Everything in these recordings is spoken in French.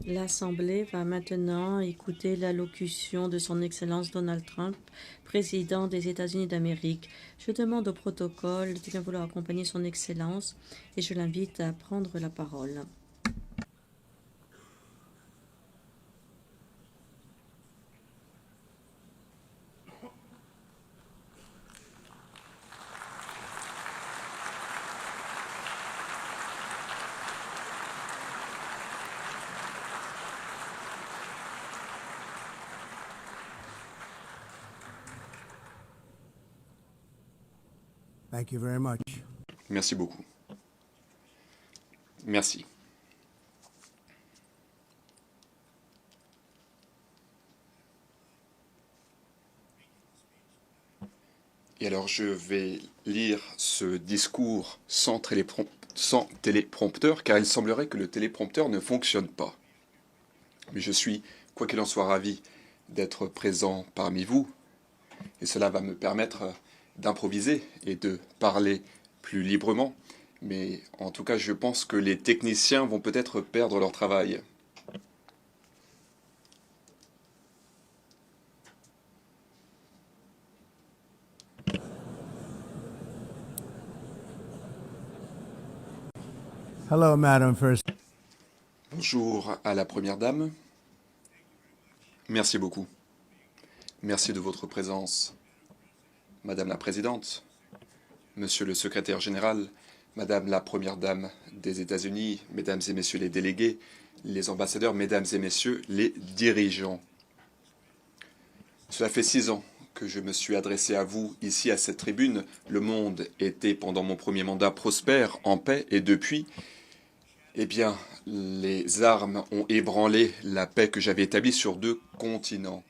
L'Assemblée va maintenant écouter l'allocution de Son Excellence Donald Trump, président des États-Unis d'Amérique. Je demande au protocole de bien vouloir accompagner Son Excellence et je l'invite à prendre la parole. Thank you very much. Merci beaucoup. Merci. Et alors, je vais lire ce discours sans téléprompteur, car il semblerait que le téléprompteur ne fonctionne pas. Mais je suis, quoi qu'il en soit, ravi d'être présent parmi vous, et cela va me permettre d'improviser et de parler plus librement. Mais en tout cas, je pense que les techniciens vont peut-être perdre leur travail. Hello, Madam First. Bonjour à la Première Dame. Merci beaucoup. Merci de votre présence. Madame la Présidente, Monsieur le Secrétaire Général, Madame la Première Dame des États-Unis, Mesdames et Messieurs les délégués, les ambassadeurs, Mesdames et Messieurs les dirigeants. Cela fait 6 ans que je me suis adressé à vous ici à cette tribune. Le monde était pendant mon premier mandat prospère, en paix, et depuis, eh bien, les armes ont ébranlé la paix que j'avais établie sur 2 continents.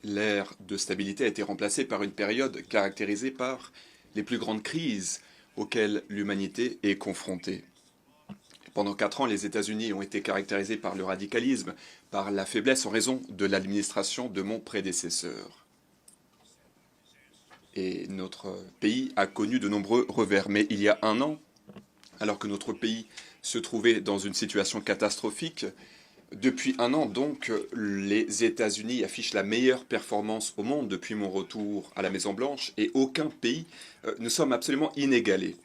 L'ère de stabilité a été remplacée par une période caractérisée par les plus grandes crises auxquelles l'humanité est confrontée. Pendant 4 ans, les États-Unis ont été caractérisés par le radicalisme, par la faiblesse en raison de l'administration de mon prédécesseur. Et notre pays a connu de nombreux revers. Mais il y a 1 an, alors que notre pays se trouvait dans une situation catastrophique, depuis 1 an, donc, les États-Unis affichent la meilleure performance au monde depuis mon retour à la Maison-Blanche, et aucun pays ne sommes absolument inégalés.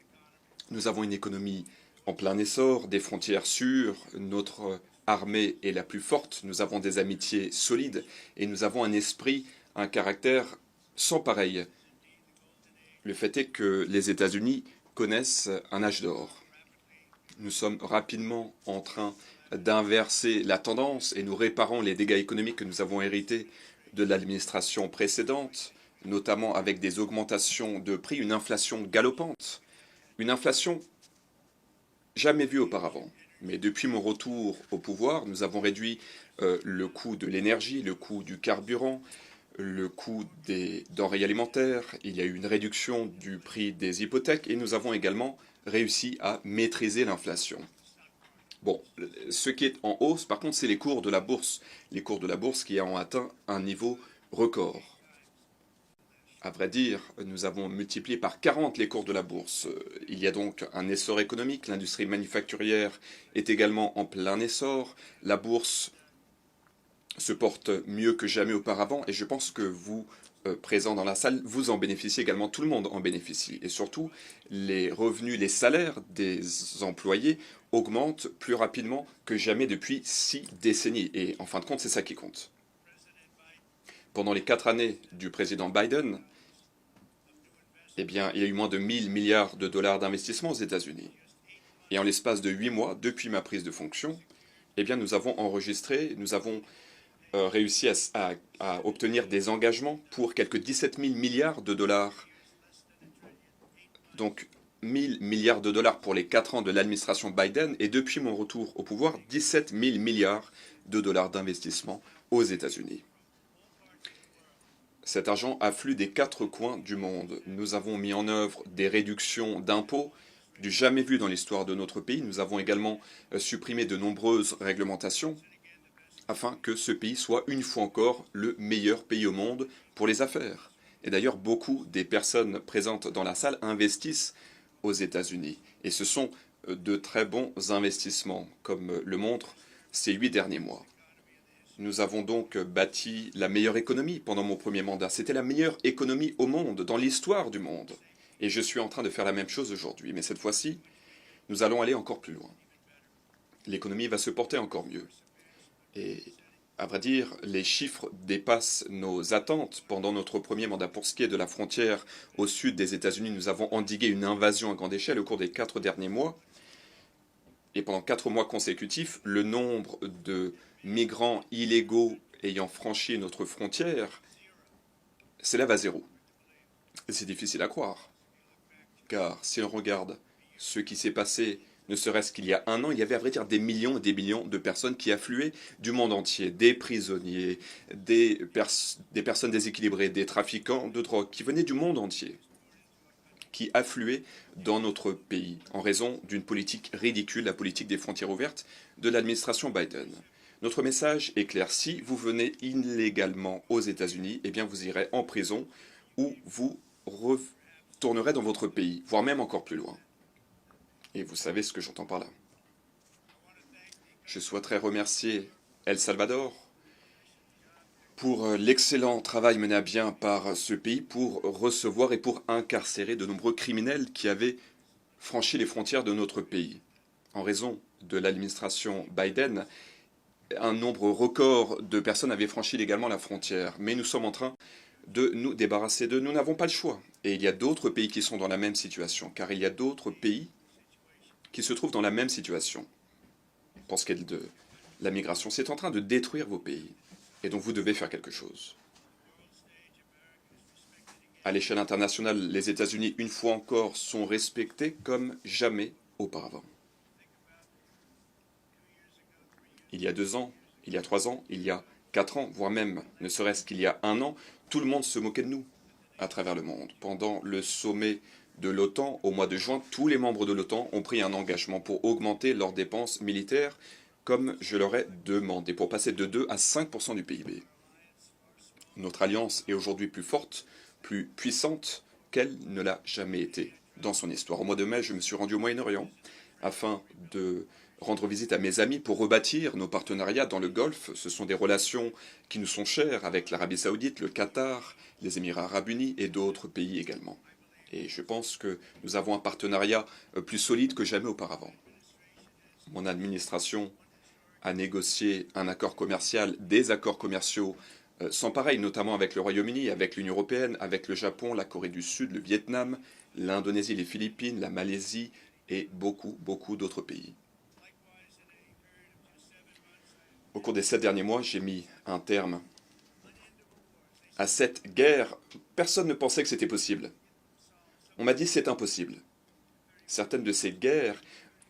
Nous avons une économie en plein essor, des frontières sûres, notre armée est la plus forte, nous avons des amitiés solides, et nous avons un esprit, un caractère sans pareil. Le fait est que les États-Unis connaissent un âge d'or. Nous sommes rapidement en train d'inverser la tendance et nous réparons les dégâts économiques que nous avons hérités de l'administration précédente, notamment avec des augmentations de prix, une inflation galopante, une inflation jamais vue auparavant. Mais depuis mon retour au pouvoir, nous avons réduit le coût de l'énergie, le coût du carburant, le coût des denrées alimentaires, il y a eu une réduction du prix des hypothèques et nous avons également réussi à maîtriser l'inflation. Bon, ce qui est en hausse, par contre, c'est les cours de la bourse. Les cours de la bourse qui ont atteint un niveau record. À vrai dire, nous avons multiplié par 40 les cours de la bourse. Il y a donc un essor économique, l'industrie manufacturière est également en plein essor, la bourse se porte mieux que jamais auparavant, et je pense que vous, présents dans la salle, vous en bénéficiez également, tout le monde en bénéficie. Et surtout, les revenus, les salaires des employés augmentent plus rapidement que jamais depuis 6 décennies. Et en fin de compte, c'est ça qui compte. Pendant les 4 années du président Biden, eh bien, il y a eu moins de 1000 milliards de dollars d'investissement aux États-Unis. Et en l'espace de 8 mois, depuis ma prise de fonction, eh bien, nous avons réussi à obtenir des engagements pour quelques 17 000 milliards de dollars. Donc 1000 milliards de dollars pour les 4 ans de l'administration Biden et depuis mon retour au pouvoir, 17 000 milliards de dollars d'investissement aux États-Unis. Cet argent afflue des 4 coins du monde. Nous avons mis en œuvre des réductions d'impôts du jamais vu dans l'histoire de notre pays. Nous avons également supprimé de nombreuses réglementations afin que ce pays soit une fois encore le meilleur pays au monde pour les affaires. Et d'ailleurs, beaucoup des personnes présentes dans la salle investissent aux États-Unis. Et ce sont de très bons investissements, comme le montrent ces 8 derniers mois. Nous avons donc bâti la meilleure économie pendant mon premier mandat. C'était la meilleure économie au monde, dans l'histoire du monde. Et je suis en train de faire la même chose aujourd'hui. Mais cette fois-ci, nous allons aller encore plus loin. L'économie va se porter encore mieux. Et à vrai dire, les chiffres dépassent nos attentes pendant notre premier mandat. Pour ce qui est de la frontière au sud des États-Unis, nous avons endigué une invasion à grande échelle au cours des 4 derniers mois. Et pendant 4 mois consécutifs, le nombre de migrants illégaux ayant franchi notre frontière s'élève à 0. C'est difficile à croire, car si on regarde ce qui s'est passé, ne serait-ce qu'il y a un an, il y avait à vrai dire des millions et des millions de personnes qui affluaient du monde entier, des prisonniers, des personnes déséquilibrées, des trafiquants de drogue, qui venaient du monde entier, qui affluaient dans notre pays en raison d'une politique ridicule, la politique des frontières ouvertes de l'administration Biden. Notre message est clair, si vous venez illégalement aux États-Unis, eh bien vous irez en prison ou vous retournerez dans votre pays, voire même encore plus loin. Et vous savez ce que j'entends par là. Je souhaiterais remercier El Salvador pour l'excellent travail mené à bien par ce pays pour recevoir et pour incarcérer de nombreux criminels qui avaient franchi les frontières de notre pays. En raison de l'administration Biden, un nombre record de personnes avaient franchi légalement la frontière. Mais nous sommes en train de nous débarrasser d'eux. Nous n'avons pas le choix. Et il y a d'autres pays qui sont dans la même situation, car il y a d'autres pays qui se trouvent dans la même situation. Pour ce qui est de la migration, c'est en train de détruire vos pays. Et donc vous devez faire quelque chose. À l'échelle internationale, les États-Unis, une fois encore, sont respectés comme jamais auparavant. Il y a 2 ans, il y a 3 ans, il y a 4 ans, voire même ne serait-ce qu'il y a un an, tout le monde se moquait de nous à travers le monde. Pendant le sommet de l'OTAN, au mois de juin, tous les membres de l'OTAN ont pris un engagement pour augmenter leurs dépenses militaires comme je leur ai demandé, pour passer de 2 à 5% du PIB. Notre alliance est aujourd'hui plus forte, plus puissante qu'elle ne l'a jamais été dans son histoire. Au mois de mai, je me suis rendu au Moyen-Orient afin de rendre visite à mes amis pour rebâtir nos partenariats dans le Golfe. Ce sont des relations qui nous sont chères avec l'Arabie Saoudite, le Qatar, les Émirats Arabes Unis et d'autres pays également. Et je pense que nous avons un partenariat plus solide que jamais auparavant. Mon administration a négocié un accord commercial, des accords commerciaux sans pareil, notamment avec le Royaume-Uni, avec l'Union européenne, avec le Japon, la Corée du Sud, le Vietnam, l'Indonésie, les Philippines, la Malaisie et beaucoup d'autres pays. Au cours des 7 derniers mois, j'ai mis un terme à cette guerre. Personne ne pensait que c'était possible. On m'a dit c'est impossible. Certaines de ces guerres,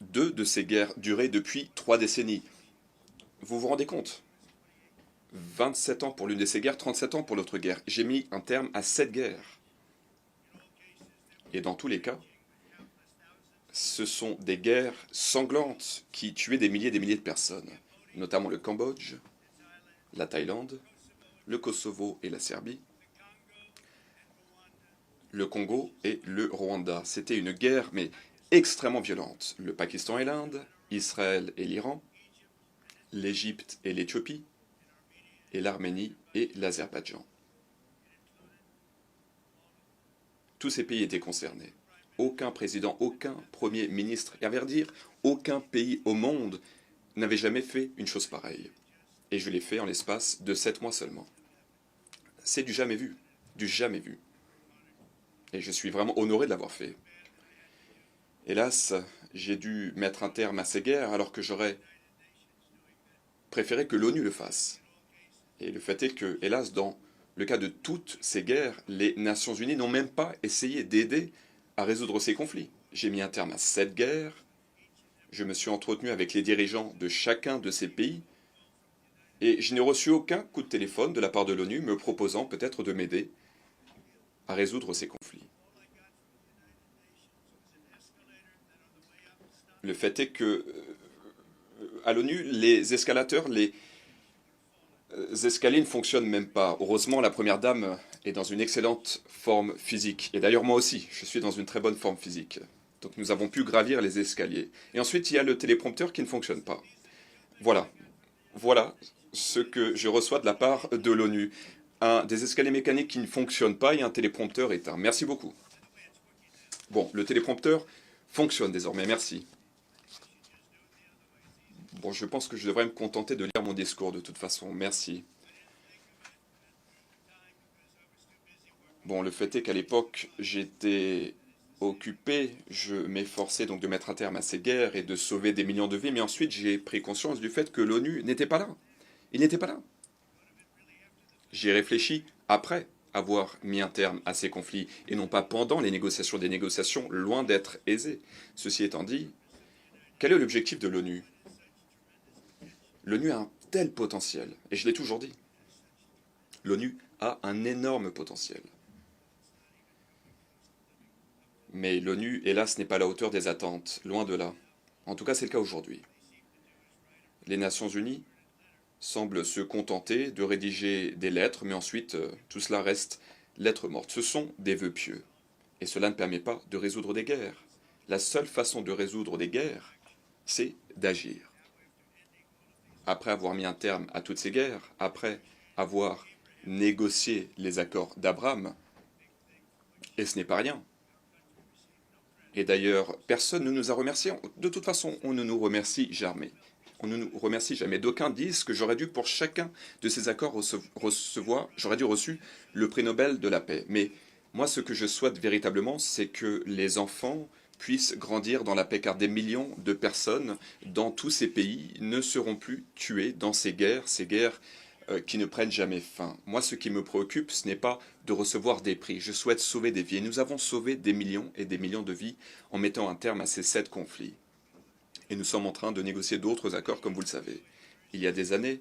2 de ces guerres duraient depuis 3 décennies. Vous vous rendez compte? 27 ans pour l'une de ces guerres, 37 ans pour l'autre guerre. J'ai mis un terme à 7 guerres. Et dans tous les cas, ce sont des guerres sanglantes qui tuaient des milliers et des milliers de personnes, notamment le Cambodge, la Thaïlande, le Kosovo et la Serbie, le Congo et le Rwanda. C'était une guerre, mais extrêmement violente. Le Pakistan et l'Inde, Israël et l'Iran, l'Égypte et l'Éthiopie, et l'Arménie et l'Azerbaïdjan. Tous ces pays étaient concernés. Aucun président, aucun premier ministre, et à vrai dire, aucun pays au monde n'avait jamais fait une chose pareille. Et je l'ai fait en l'espace de 7 mois seulement. C'est du jamais vu, du jamais vu. Et je suis vraiment honoré de l'avoir fait. Hélas, j'ai dû mettre un terme à ces guerres alors que j'aurais préféré que l'ONU le fasse. Et le fait est que, hélas, dans le cas de toutes ces guerres, les Nations Unies n'ont même pas essayé d'aider à résoudre ces conflits. J'ai mis un terme à 7 guerres, je me suis entretenu avec les dirigeants de chacun de ces pays, et je n'ai reçu aucun coup de téléphone de la part de l'ONU me proposant peut-être de m'aider à résoudre ces conflits. Le fait est que, à l'ONU, les escalateurs, les escaliers ne fonctionnent même pas. Heureusement, la première dame est dans une excellente forme physique. Et d'ailleurs, moi aussi, je suis dans une très bonne forme physique. Donc nous avons pu gravir les escaliers. Et ensuite, il y a le téléprompteur qui ne fonctionne pas. Voilà. Voilà ce que je reçois de la part de l'ONU. Des escaliers mécaniques qui ne fonctionnent pas et un téléprompteur éteint. Merci beaucoup. Bon, le téléprompteur fonctionne désormais, merci. Bon, je pense que je devrais me contenter de lire mon discours de toute façon, merci. Bon, le fait est qu'à l'époque, j'étais occupé, je m'efforçais donc de mettre un terme à ces guerres et de sauver des millions de vies, mais ensuite j'ai pris conscience du fait que l'ONU n'était pas là. Il n'était pas là. J'y ai réfléchi après avoir mis un terme à ces conflits, et non pas pendant les négociations, des négociations loin d'être aisées. Ceci étant dit, quel est l'objectif de l'ONU? L'ONU a un tel potentiel, et je l'ai toujours dit. L'ONU a un énorme potentiel. Mais l'ONU, hélas, n'est pas à la hauteur des attentes, loin de là. En tout cas, c'est le cas aujourd'hui. Les Nations Unies semblent se contenter de rédiger des lettres, mais ensuite, tout cela reste lettres mortes. Ce sont des vœux pieux. Et cela ne permet pas de résoudre des guerres. La seule façon de résoudre des guerres, c'est d'agir. Après avoir mis un terme à toutes ces guerres, après avoir négocié les accords d'Abraham, et ce n'est pas rien. Et d'ailleurs, personne ne nous a remerciés. De toute façon, on ne nous remercie jamais. On ne nous remercie jamais. D'aucuns disent que j'aurais dû, pour chacun de ces accords, j'aurais dû reçu le prix Nobel de la paix. Mais moi, ce que je souhaite véritablement, c'est que les enfants puissent grandir dans la paix, car des millions de personnes dans tous ces pays ne seront plus tuées dans ces guerres qui ne prennent jamais fin. Moi, ce qui me préoccupe, ce n'est pas de recevoir des prix. Je souhaite sauver des vies. Et nous avons sauvé des millions et des millions de vies en mettant un terme à ces 7 conflits. Et nous sommes en train de négocier d'autres accords, comme vous le savez. Il y a des années,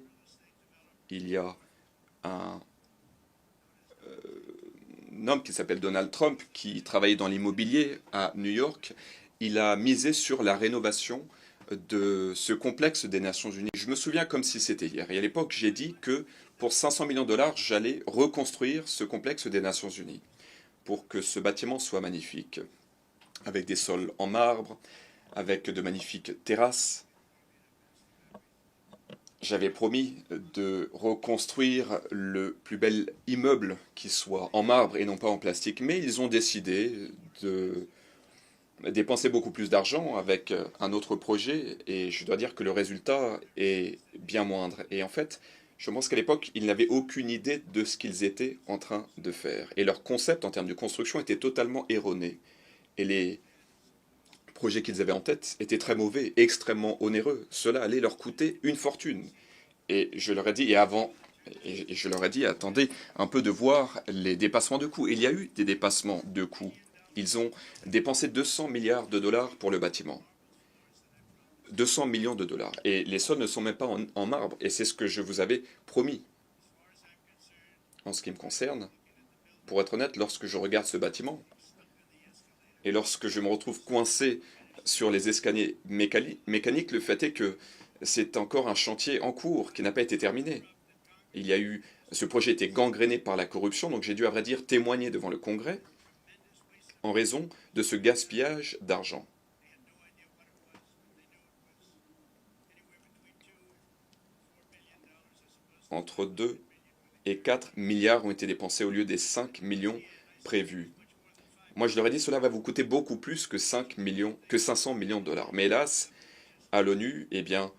il y a un homme qui s'appelle Donald Trump, qui travaillait dans l'immobilier à New York. Il a misé sur la rénovation de ce complexe des Nations Unies. Je me souviens comme si c'était hier. Et à l'époque, j'ai dit que pour 500 millions de dollars, j'allais reconstruire ce complexe des Nations Unies pour que ce bâtiment soit magnifique, avec des sols en marbre, avec de magnifiques terrasses. J'avais promis de reconstruire le plus bel immeuble qui soit en marbre et non pas en plastique, mais ils ont décidé de dépenser beaucoup plus d'argent avec un autre projet, et je dois dire que le résultat est bien moindre. Et en fait, je pense qu'à l'époque, ils n'avaient aucune idée de ce qu'ils étaient en train de faire. Et leur concept en termes de construction était totalement erroné. Et les projets qu'ils avaient en tête étaient très mauvais, extrêmement onéreux. Cela allait leur coûter une fortune. Et je leur ai dit, je leur ai dit, attendez un peu de voir les dépassements de coûts. Il y a eu des dépassements de coûts. Ils ont dépensé 200 milliards de dollars pour le bâtiment. 200 millions de dollars. Et les sols ne sont même pas en marbre. Et c'est ce que je vous avais promis. En ce qui me concerne, pour être honnête, lorsque je regarde ce bâtiment, et lorsque je me retrouve coincé sur les escaliers mécaniques, le fait est que c'est encore un chantier en cours qui n'a pas été terminé. Ce projet était gangréné par la corruption, donc j'ai dû, à vrai dire, témoigner devant le Congrès en raison de ce gaspillage d'argent. Entre 2 et 4 milliards ont été dépensés au lieu des 5 millions prévus. Moi, je leur ai dit, cela va vous coûter beaucoup plus que 500 millions de dollars. Mais hélas, à l'ONU, eh bien,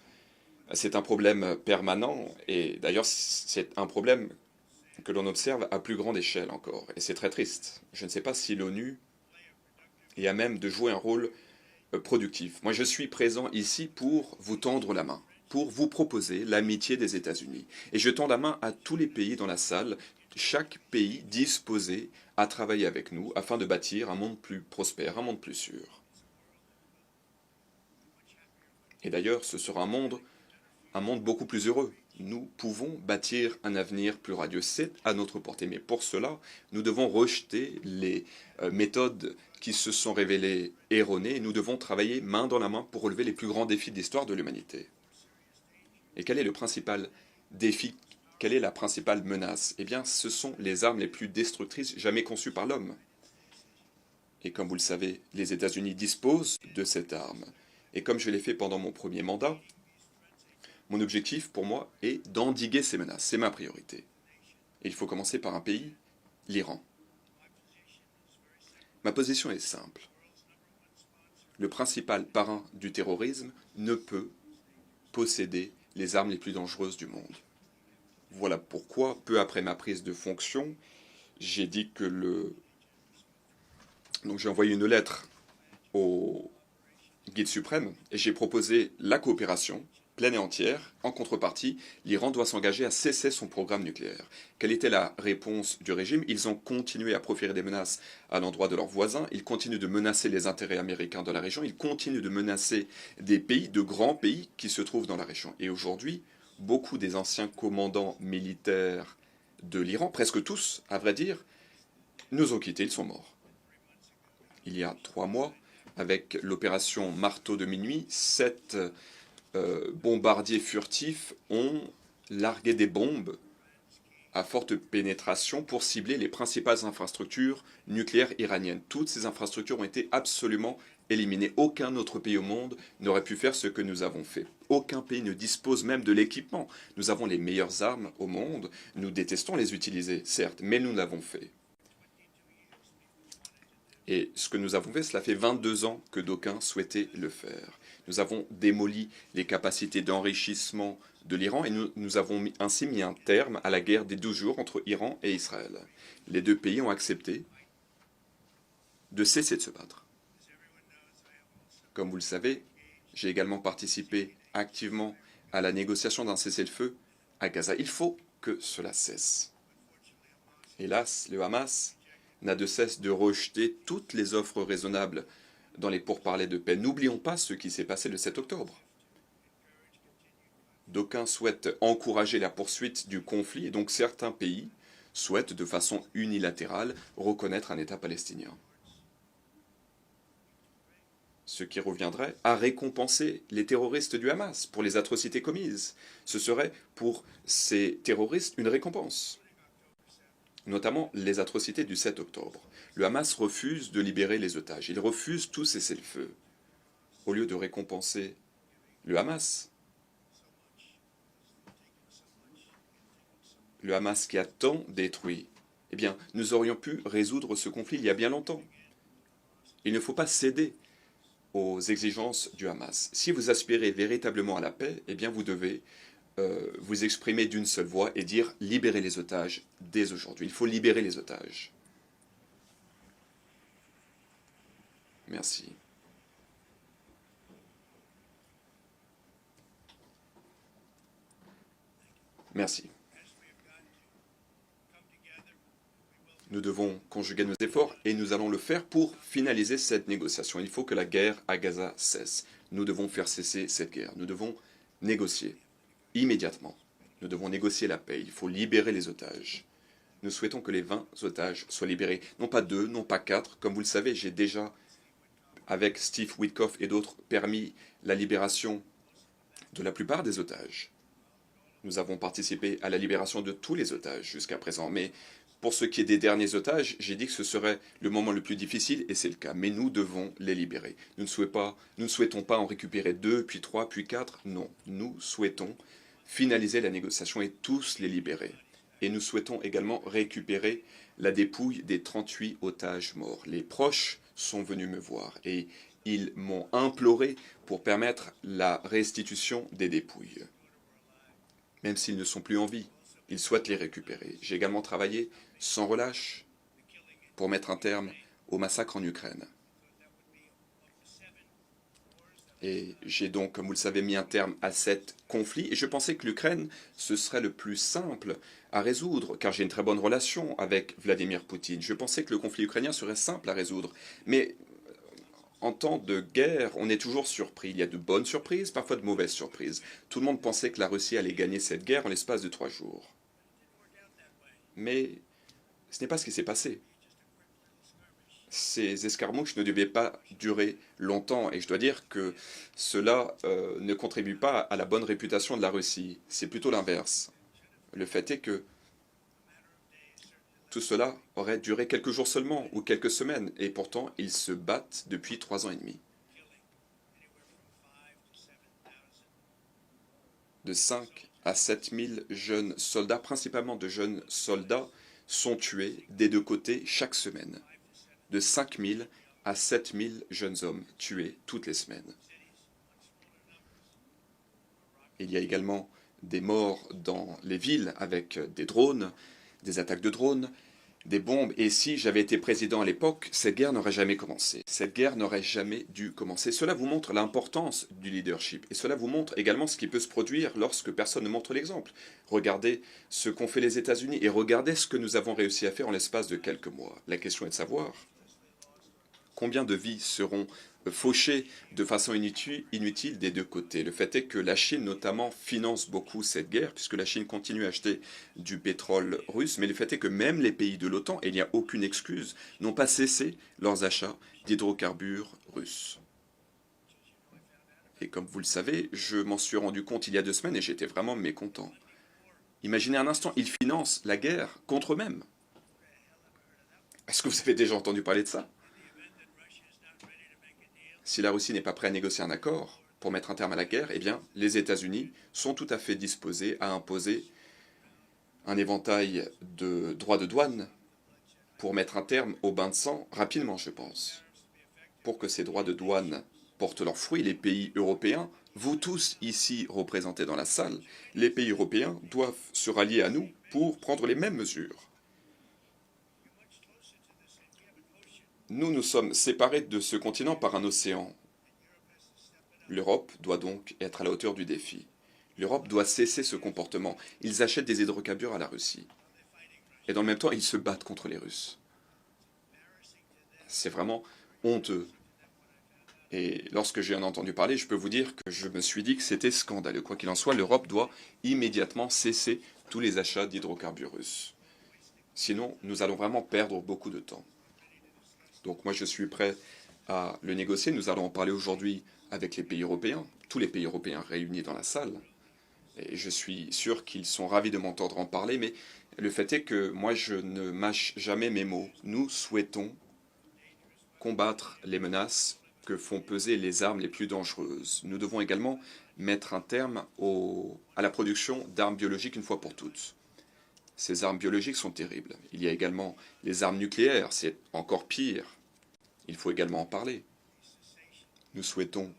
c'est un problème permanent. Et d'ailleurs, c'est un problème que l'on observe à plus grande échelle encore. Et c'est très triste. Je ne sais pas si l'ONU est à même de jouer un rôle productif. Moi, je suis présent ici pour vous tendre la main, pour vous proposer l'amitié des États-Unis. Et je tends la main à tous les pays dans la salle, chaque pays disposé à travailler avec nous afin de bâtir un monde plus prospère, un monde plus sûr. Et d'ailleurs, ce sera un monde beaucoup plus heureux. Nous pouvons bâtir un avenir plus radieux. C'est à notre portée. Mais pour cela, nous devons rejeter les méthodes qui se sont révélées erronées. Et nous devons travailler main dans la main pour relever les plus grands défis de l'histoire de l'humanité. Et quel est le principal défi? Quelle est la principale menace? Eh bien, ce sont les armes les plus destructrices jamais conçues par l'homme. Et comme vous le savez, les États-Unis disposent de cette arme. Et comme je l'ai fait pendant mon premier mandat, mon objectif pour moi est d'endiguer ces menaces. C'est ma priorité. Et il faut commencer par un pays, l'Iran. Ma position est simple. Le principal parrain du terrorisme ne peut posséder les armes les plus dangereuses du monde. Voilà pourquoi, peu après ma prise de fonction, j'ai dit que Donc j'ai envoyé une lettre au guide suprême et j'ai proposé la coopération pleine et entière. En contrepartie, l'Iran doit s'engager à cesser son programme nucléaire. Quelle était la réponse du régime? Ils ont continué à proférer des menaces à l'endroit de leurs voisins, ils continuent de menacer les intérêts américains dans la région, ils continuent de menacer des pays, de grands pays qui se trouvent dans la région. Et aujourd'hui, beaucoup des anciens commandants militaires de l'Iran, presque tous, à vrai dire, nous ont quittés, ils sont morts. Il y a 3 mois, avec l'opération Marteau de minuit, 7 bombardiers furtifs ont largué des bombes à forte pénétration pour cibler les principales infrastructures nucléaires iraniennes. Toutes ces infrastructures ont été absolument éliminées. Aucun autre pays au monde n'aurait pu faire ce que nous avons fait. Aucun pays ne dispose même de l'équipement. Nous avons les meilleures armes au monde. Nous détestons les utiliser, certes, mais nous l'avons fait. Et ce que nous avons fait, cela fait 22 ans que d'aucuns souhaitaient le faire. Nous avons démoli les capacités d'enrichissement de l'Iran et nous avons ainsi mis un terme à la guerre des 12 jours entre Iran et Israël. Les deux pays ont accepté de cesser de se battre. Comme vous le savez, j'ai également participé activement à la négociation d'un cessez-le-feu à Gaza. Il faut que cela cesse. Hélas, le Hamas n'a de cesse de rejeter toutes les offres raisonnables dans les pourparlers de paix. N'oublions pas ce qui s'est passé le 7 octobre. D'aucuns souhaitent encourager la poursuite du conflit et donc certains pays souhaitent de façon unilatérale reconnaître un État palestinien. Ce qui reviendrait à récompenser les terroristes du Hamas pour les atrocités commises. Ce serait pour ces terroristes une récompense, notamment les atrocités du 7 octobre. Le Hamas refuse de libérer les otages, il refuse tout cessez-le-feu. Au lieu de récompenser le Hamas qui a tant détruit, eh bien, nous aurions pu résoudre ce conflit il y a bien longtemps. Il ne faut pas céder aux exigences du Hamas. Si vous aspirez véritablement à la paix, eh bien, vous devez vous exprimer d'une seule voix et dire « libérez les otages dès aujourd'hui ». Il faut libérer les otages. Merci. Merci. Nous devons conjuguer nos efforts et nous allons le faire pour finaliser cette négociation. Il faut que la guerre à Gaza cesse. Nous devons faire cesser cette guerre. Nous devons négocier immédiatement. Nous devons négocier la paix. Il faut libérer les otages. Nous souhaitons que les 20 otages soient libérés. Non pas 2, non pas 4. Comme vous le savez, j'ai déjà, avec Steve Witkoff et d'autres, permis la libération de la plupart des otages. Nous avons participé à la libération de tous les otages jusqu'à présent. Mais pour ce qui est des derniers otages, j'ai dit que ce serait le moment le plus difficile, et c'est le cas. Mais nous devons les libérer. Nous ne souhaitons pas en récupérer 2, puis 3, puis 4. Non, nous souhaitons finaliser la négociation et tous les libérer. Et nous souhaitons également récupérer la dépouille des 38 otages morts. Les proches sont venus me voir et ils m'ont imploré pour permettre la restitution des dépouilles. Même s'ils ne sont plus en vie, ils souhaitent les récupérer. J'ai également travaillé sans relâche pour mettre un terme au massacre en Ukraine. Et j'ai donc, comme vous le savez, mis un terme à 7 conflits. Et je pensais que l'Ukraine, ce serait le plus simple à résoudre, car j'ai une très bonne relation avec Vladimir Poutine. Je pensais que le conflit ukrainien serait simple à résoudre. Mais en temps de guerre, on est toujours surpris. Il y a de bonnes surprises, parfois de mauvaises surprises. Tout le monde pensait que la Russie allait gagner cette guerre en l'espace de 3 jours. Mais ce n'est pas ce qui s'est passé. Ces escarmouches ne devaient pas durer longtemps, et je dois dire que cela ne contribue pas à la bonne réputation de la Russie. C'est plutôt l'inverse. Le fait est que tout cela aurait duré quelques jours seulement ou quelques semaines, et pourtant ils se battent depuis 3 ans et demi. De 5 à 7 000 jeunes soldats, principalement de jeunes soldats, sont tués des deux côtés chaque semaine. De 5 000 à 7 000 jeunes hommes tués toutes les semaines. Il y a également des morts dans les villes avec des drones, des attaques de drones, des bombes. Et si j'avais été président à l'époque, cette guerre n'aurait jamais commencé. Cette guerre n'aurait jamais dû commencer. Cela vous montre l'importance du leadership. Et cela vous montre également ce qui peut se produire lorsque personne ne montre l'exemple. Regardez ce qu'ont fait les États-Unis et regardez ce que nous avons réussi à faire en l'espace de quelques mois. La question est de savoir combien de vies seront fauchées de façon inutile des deux côtés. Le fait est que la Chine, notamment, finance beaucoup cette guerre, puisque la Chine continue à acheter du pétrole russe, mais le fait est que même les pays de l'OTAN, et il n'y a aucune excuse, n'ont pas cessé leurs achats d'hydrocarbures russes. Et comme vous le savez, je m'en suis rendu compte il y a 2 semaines et j'étais vraiment mécontent. Imaginez un instant, ils financent la guerre contre eux-mêmes. Est-ce que vous avez déjà entendu parler de ça? Si la Russie n'est pas prête à négocier un accord pour mettre un terme à la guerre, eh bien, les États-Unis sont tout à fait disposés à imposer un éventail de droits de douane pour mettre un terme au bain de sang rapidement, je pense. Pour que ces droits de douane portent leurs fruits, les pays européens, vous tous ici représentés dans la salle, les pays européens doivent se rallier à nous pour prendre les mêmes mesures. Nous sommes séparés de ce continent par un océan. L'Europe doit donc être à la hauteur du défi. L'Europe doit cesser ce comportement. Ils achètent des hydrocarbures à la Russie. Et dans le même temps, ils se battent contre les Russes. C'est vraiment honteux. Et lorsque j'ai entendu parler, je peux vous dire que je me suis dit que c'était scandaleux. Quoi qu'il en soit, l'Europe doit immédiatement cesser tous les achats d'hydrocarbures russes. Sinon, nous allons vraiment perdre beaucoup de temps. Donc moi, je suis prêt à le négocier. Nous allons en parler aujourd'hui avec les pays européens, tous les pays européens réunis dans la salle. Et je suis sûr qu'ils sont ravis de m'entendre en parler, mais le fait est que moi, je ne mâche jamais mes mots. Nous souhaitons combattre les menaces que font peser les armes les plus dangereuses. Nous devons également mettre un terme à la production d'armes biologiques une fois pour toutes. Ces armes biologiques sont terribles. Il y a également les armes nucléaires, c'est encore pire. Il faut également en parler. Nous souhaitons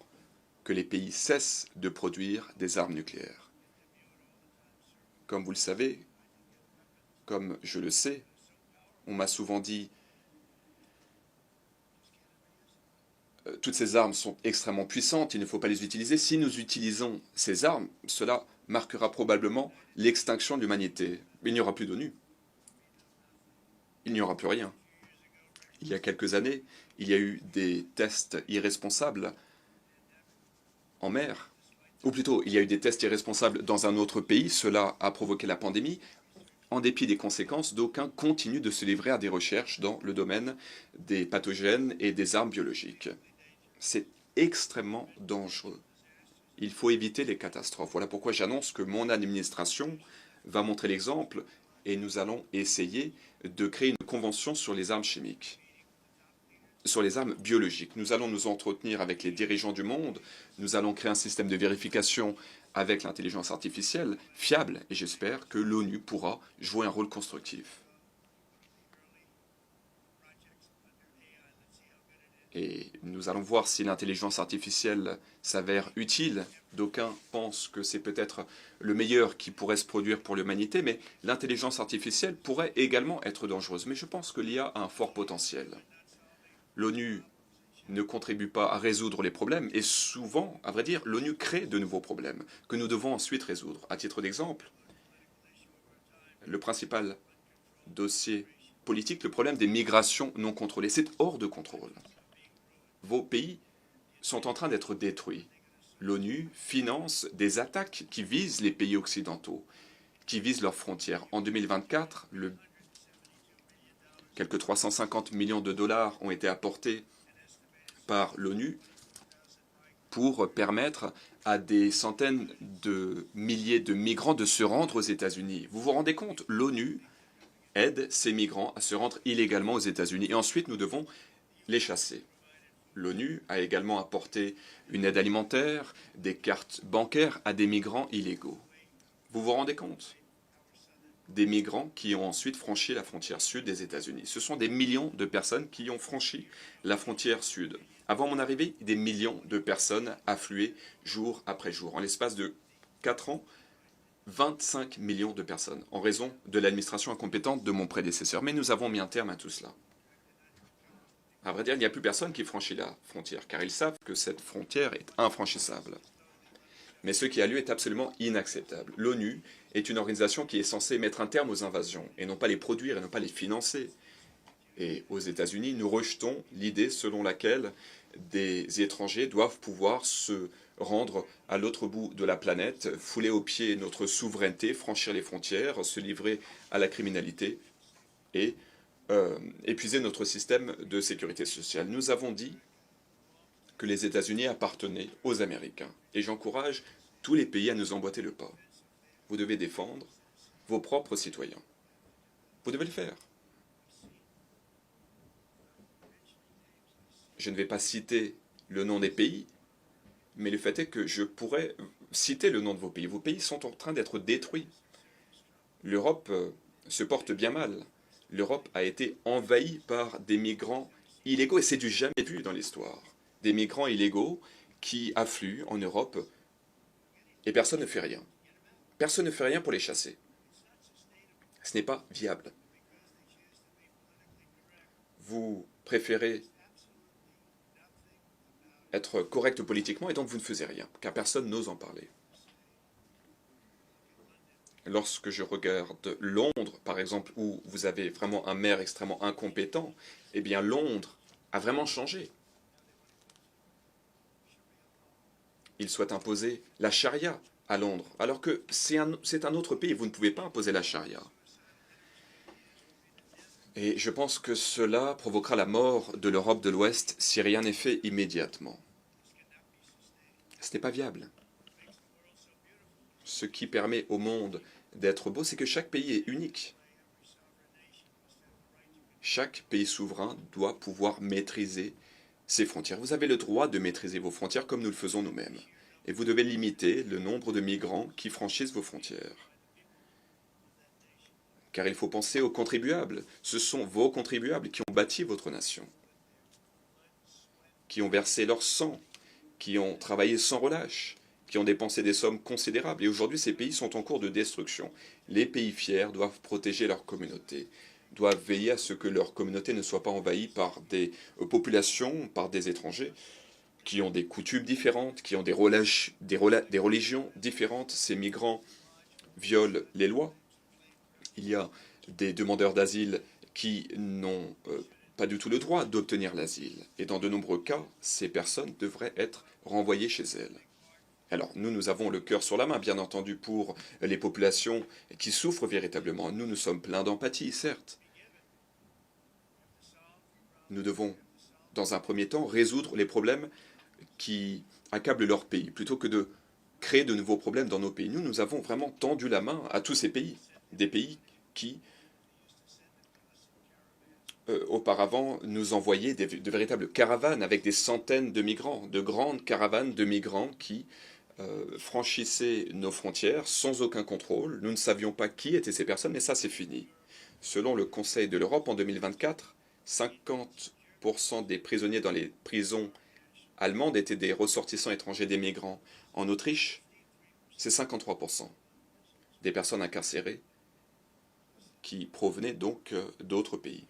que les pays cessent de produire des armes nucléaires. Comme vous le savez, comme je le sais, on m'a souvent dit toutes ces armes sont extrêmement puissantes, il ne faut pas les utiliser. Si nous utilisons ces armes, cela marquera probablement l'extinction de l'humanité. Il n'y aura plus d'ONU. Il n'y aura plus rien. Il y a quelques années, il y a eu des tests irresponsables en mer. Ou plutôt, il y a eu des tests irresponsables dans un autre pays. Cela a provoqué la pandémie. En dépit des conséquences, d'aucuns continuent de se livrer à des recherches dans le domaine des pathogènes et des armes biologiques. C'est extrêmement dangereux. Il faut éviter les catastrophes. Voilà pourquoi j'annonce que mon administration va montrer l'exemple et nous allons essayer de créer une convention sur les armes chimiques, sur les armes biologiques. Nous allons nous entretenir avec les dirigeants du monde, nous allons créer un système de vérification avec l'intelligence artificielle fiable et j'espère que l'ONU pourra jouer un rôle constructif. Et nous allons voir si l'intelligence artificielle s'avère utile. D'aucuns pensent que c'est peut-être le meilleur qui pourrait se produire pour l'humanité, mais l'intelligence artificielle pourrait également être dangereuse. Mais je pense que l'IA a un fort potentiel. L'ONU ne contribue pas à résoudre les problèmes, et souvent, à vrai dire, l'ONU crée de nouveaux problèmes que nous devons ensuite résoudre. À titre d'exemple, le principal dossier politique, le problème des migrations non contrôlées, c'est hors de contrôle. Vos pays sont en train d'être détruits. L'ONU finance des attaques qui visent les pays occidentaux, qui visent leurs frontières. En 2024, quelques 350 millions de dollars ont été apportés par l'ONU pour permettre à des centaines de milliers de migrants de se rendre aux États-Unis. Vous vous rendez compte, l'ONU aide ces migrants à se rendre illégalement aux États-Unis. Et ensuite, nous devons les chasser. L'ONU a également apporté une aide alimentaire, des cartes bancaires à des migrants illégaux. Vous vous rendez compte? Des migrants qui ont ensuite franchi la frontière sud des États-Unis. Ce sont des millions de personnes qui ont franchi la frontière sud. Avant mon arrivée, des millions de personnes affluaient jour après jour. En l'espace de 4 ans, 25 millions de personnes, en raison de l'administration incompétente de mon prédécesseur. Mais nous avons mis un terme à tout cela. À vrai dire, il n'y a plus personne qui franchit la frontière, car ils savent que cette frontière est infranchissable. Mais ce qui a lieu est absolument inacceptable. L'ONU est une organisation qui est censée mettre un terme aux invasions, et non pas les produire, et non pas les financer. Et aux États-Unis, nous rejetons l'idée selon laquelle des étrangers doivent pouvoir se rendre à l'autre bout de la planète, fouler aux pieds notre souveraineté, franchir les frontières, se livrer à la criminalité et épuiser notre système de sécurité sociale. Nous avons dit que les États-Unis appartenaient aux Américains. Et j'encourage tous les pays à nous emboîter le pas. Vous devez défendre vos propres citoyens. Vous devez le faire. Je ne vais pas citer le nom des pays, mais le fait est que je pourrais citer le nom de vos pays. Vos pays sont en train d'être détruits. L'Europe se porte bien mal. L'Europe a été envahie par des migrants illégaux, et c'est du jamais vu dans l'histoire. Des migrants illégaux qui affluent en Europe, et personne ne fait rien. Personne ne fait rien pour les chasser. Ce n'est pas viable. Vous préférez être correct politiquement, et donc vous ne faisiez rien, car personne n'ose en parler. Lorsque je regarde Londres, par exemple, où vous avez vraiment un maire extrêmement incompétent, eh bien Londres a vraiment changé. Il souhaite imposer la charia à Londres, alors que c'est un autre pays, vous ne pouvez pas imposer la charia. Et je pense que cela provoquera la mort de l'Europe de l'Ouest si rien n'est fait immédiatement. Ce n'est pas viable. Ce qui permet au monde d'être beau, c'est que chaque pays est unique. Chaque pays souverain doit pouvoir maîtriser ses frontières. Vous avez le droit de maîtriser vos frontières comme nous le faisons nous-mêmes. Et vous devez limiter le nombre de migrants qui franchissent vos frontières. Car il faut penser aux contribuables. Ce sont vos contribuables qui ont bâti votre nation, qui ont versé leur sang, qui ont travaillé sans relâche, qui ont dépensé des sommes considérables. Et aujourd'hui, ces pays sont en cours de destruction. Les pays fiers doivent protéger leur communauté, doivent veiller à ce que leur communauté ne soit pas envahie par des populations, par des étrangers, qui ont des coutumes différentes, qui ont des religions différentes. Ces migrants violent les lois. Il y a des demandeurs d'asile qui n'ont pas du tout le droit d'obtenir l'asile. Et dans de nombreux cas, ces personnes devraient être renvoyées chez elles. Alors, nous avons le cœur sur la main, bien entendu, pour les populations qui souffrent véritablement. Nous sommes pleins d'empathie, certes. Nous devons, dans un premier temps, résoudre les problèmes qui accablent leur pays, plutôt que de créer de nouveaux problèmes dans nos pays. Nous avons vraiment tendu la main à tous ces pays, des pays qui, auparavant, nous envoyaient de véritables caravanes avec des centaines de migrants, de grandes caravanes de migrants qui franchissaient nos frontières sans aucun contrôle. Nous ne savions pas qui étaient ces personnes, mais ça, c'est fini. Selon le Conseil de l'Europe, en 2024, 50% des prisonniers dans les prisons allemandes étaient des ressortissants étrangers, des migrants. En Autriche, c'est 53% des personnes incarcérées qui provenaient donc d'autres pays.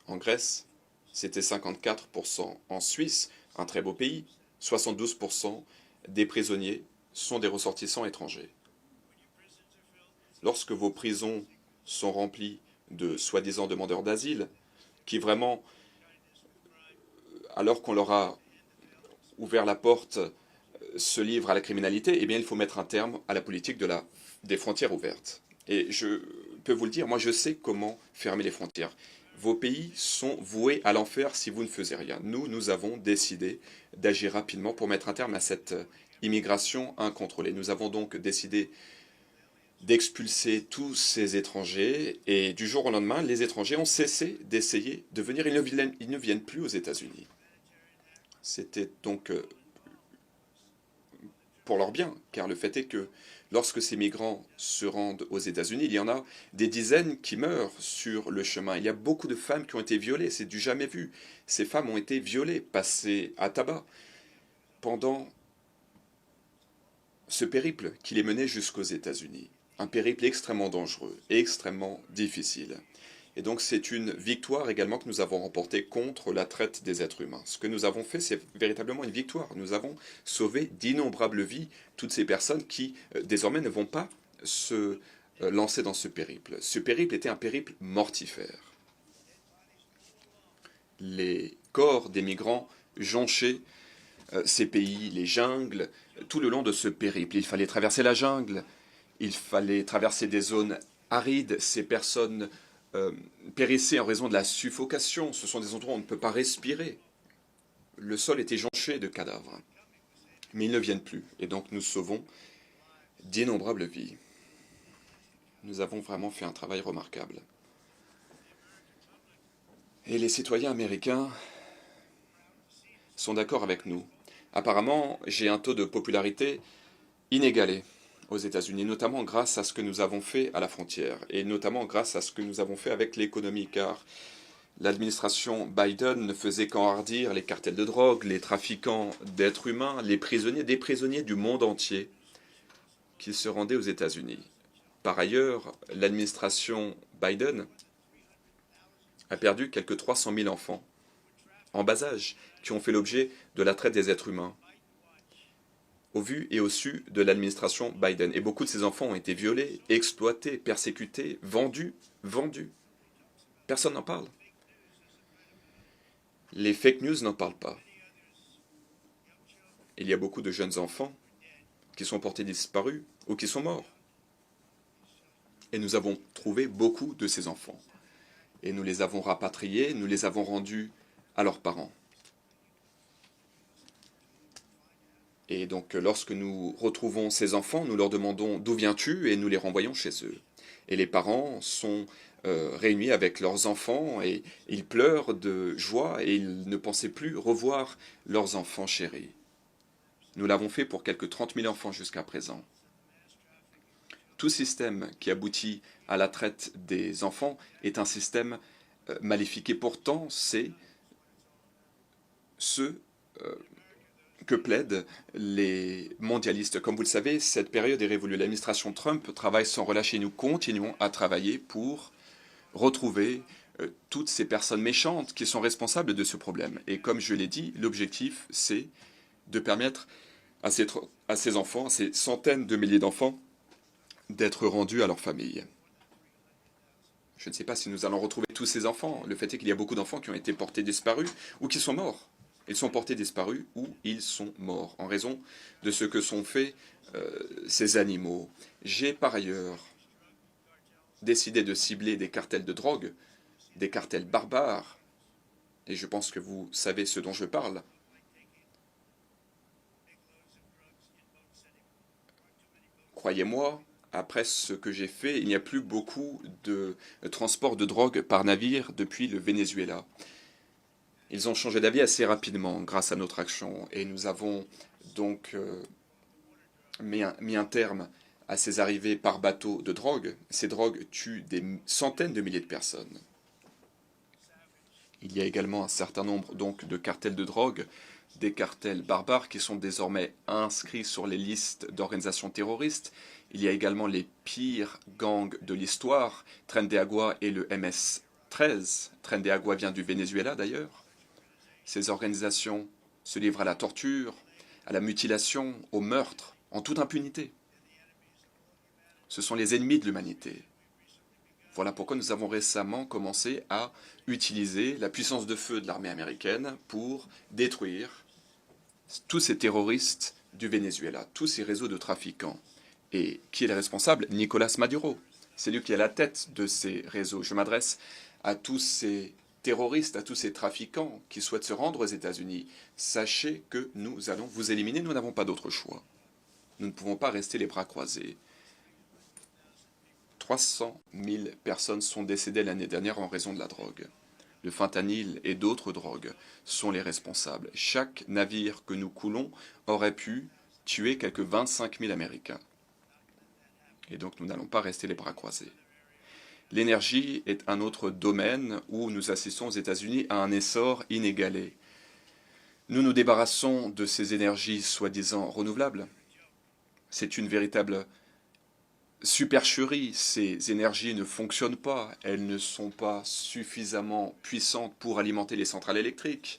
En Grèce, c'était 54%. En Suisse, un très beau pays, 72% des prisonniers sont des ressortissants étrangers. Lorsque vos prisons sont remplies de soi-disant demandeurs d'asile, qui vraiment, alors qu'on leur a ouvert la porte, se livrent à la criminalité, eh bien il faut mettre un terme à la politique des frontières ouvertes. Et je peux vous le dire, moi je sais comment fermer les frontières. Vos pays sont voués à l'enfer si vous ne faisiez rien. Nous avons décidé d'agir rapidement pour mettre un terme à cette immigration incontrôlée. Nous avons donc décidé d'expulser tous ces étrangers, et du jour au lendemain, les étrangers ont cessé d'essayer de venir, ils ne viennent plus aux États-Unis. C'était donc pour leur bien, car le fait est que lorsque ces migrants se rendent aux États-Unis, il y en a des dizaines qui meurent sur le chemin. Il y a beaucoup de femmes qui ont été violées, c'est du jamais vu. Ces femmes ont été violées, passées à tabac, pendant ce périple qui les menait jusqu'aux États-Unis. Un périple extrêmement dangereux et extrêmement difficile. Et donc c'est une victoire également que nous avons remportée contre la traite des êtres humains. Ce que nous avons fait, c'est véritablement une victoire. Nous avons sauvé d'innombrables vies, toutes ces personnes qui désormais ne vont pas se lancer dans ce périple. Ce périple était un périple mortifère. Les corps des migrants jonchaient ces pays, les jungles, tout le long de ce périple. Il fallait traverser la jungle, il fallait traverser des zones arides, ces personnes périssaient en raison de la suffocation, ce sont des endroits où on ne peut pas respirer. Le sol était jonché de cadavres. Mais ils ne viennent plus, et donc nous sauvons d'innombrables vies. Nous avons vraiment fait un travail remarquable. Et les citoyens américains sont d'accord avec nous. Apparemment, j'ai un taux de popularité inégalé aux États-Unis, notamment grâce à ce que nous avons fait à la frontière, et notamment grâce à ce que nous avons fait avec l'économie, car l'administration Biden ne faisait qu'enhardir les cartels de drogue, les trafiquants d'êtres humains, les prisonniers, des prisonniers du monde entier qui se rendaient aux États-Unis. Par ailleurs, l'administration Biden a perdu quelques 300 000 enfants en bas âge qui ont fait l'objet de la traite des êtres humains, au vu et au su de l'administration Biden. Et beaucoup de ces enfants ont été violés, exploités, persécutés, vendus. Personne n'en parle. Les fake news n'en parlent pas. Il y a beaucoup de jeunes enfants qui sont portés disparus ou qui sont morts. Et nous avons trouvé beaucoup de ces enfants. Et nous les avons rapatriés, nous les avons rendus à leurs parents. Et donc, lorsque nous retrouvons ces enfants, nous leur demandons d'où viens-tu et nous les renvoyons chez eux. Et les parents sont réunis avec leurs enfants et ils pleurent de joie et ils ne pensaient plus revoir leurs enfants chéris. Nous l'avons fait pour quelques 30 000 enfants jusqu'à présent. Tout système qui aboutit à la traite des enfants est un système maléfique. Et pourtant, c'est ce que plaident les mondialistes. Comme vous le savez, cette période est révolue. L'administration Trump travaille sans relâcher. Nous continuons à travailler pour retrouver toutes ces personnes méchantes qui sont responsables de ce problème. Et comme je l'ai dit, l'objectif, c'est de permettre à ces enfants, à ces centaines de milliers d'enfants, d'être rendus à leur famille. Je ne sais pas si nous allons retrouver tous ces enfants. Le fait est qu'il y a beaucoup d'enfants qui ont été portés disparus ou qui sont morts. Ils sont portés disparus ou ils sont morts en raison de ce que sont faits ces animaux. J'ai par ailleurs décidé de cibler des cartels de drogue, des cartels barbares, et je pense que vous savez ce dont je parle. Croyez-moi, après ce que j'ai fait, il n'y a plus beaucoup de transport de drogue par navire depuis le Venezuela. Ils ont changé d'avis assez rapidement grâce à notre action et nous avons donc mis un terme à ces arrivées par bateau de drogue. Ces drogues tuent des centaines de milliers de personnes. Il y a également un certain nombre donc de cartels de drogue, des cartels barbares qui sont désormais inscrits sur les listes d'organisations terroristes. Il y a également les pires gangs de l'histoire, Tren de Agua et le MS-13. Tren de Agua vient du Venezuela d'ailleurs. Ces organisations se livrent à la torture, à la mutilation, au meurtre, en toute impunité. Ce sont les ennemis de l'humanité. Voilà pourquoi nous avons récemment commencé à utiliser la puissance de feu de l'armée américaine pour détruire tous ces terroristes du Venezuela, tous ces réseaux de trafiquants. Et qui est le responsable? Nicolás Maduro. C'est lui qui est à la tête de ces réseaux. Je m'adresse à tous ces terroristes, à tous ces trafiquants qui souhaitent se rendre aux États-Unis. Sachez que nous allons vous éliminer, nous n'avons pas d'autre choix. Nous ne pouvons pas rester les bras croisés. 300 000 personnes sont décédées l'année dernière en raison de la drogue. Le fentanyl et d'autres drogues sont les responsables. Chaque navire que nous coulons aurait pu tuer quelques 25 000 Américains. Et donc nous n'allons pas rester les bras croisés. L'énergie est un autre domaine où nous assistons aux États-Unis à un essor inégalé. Nous nous débarrassons de ces énergies soi-disant renouvelables. C'est une véritable supercherie. Ces énergies ne fonctionnent pas. Elles ne sont pas suffisamment puissantes pour alimenter les centrales électriques.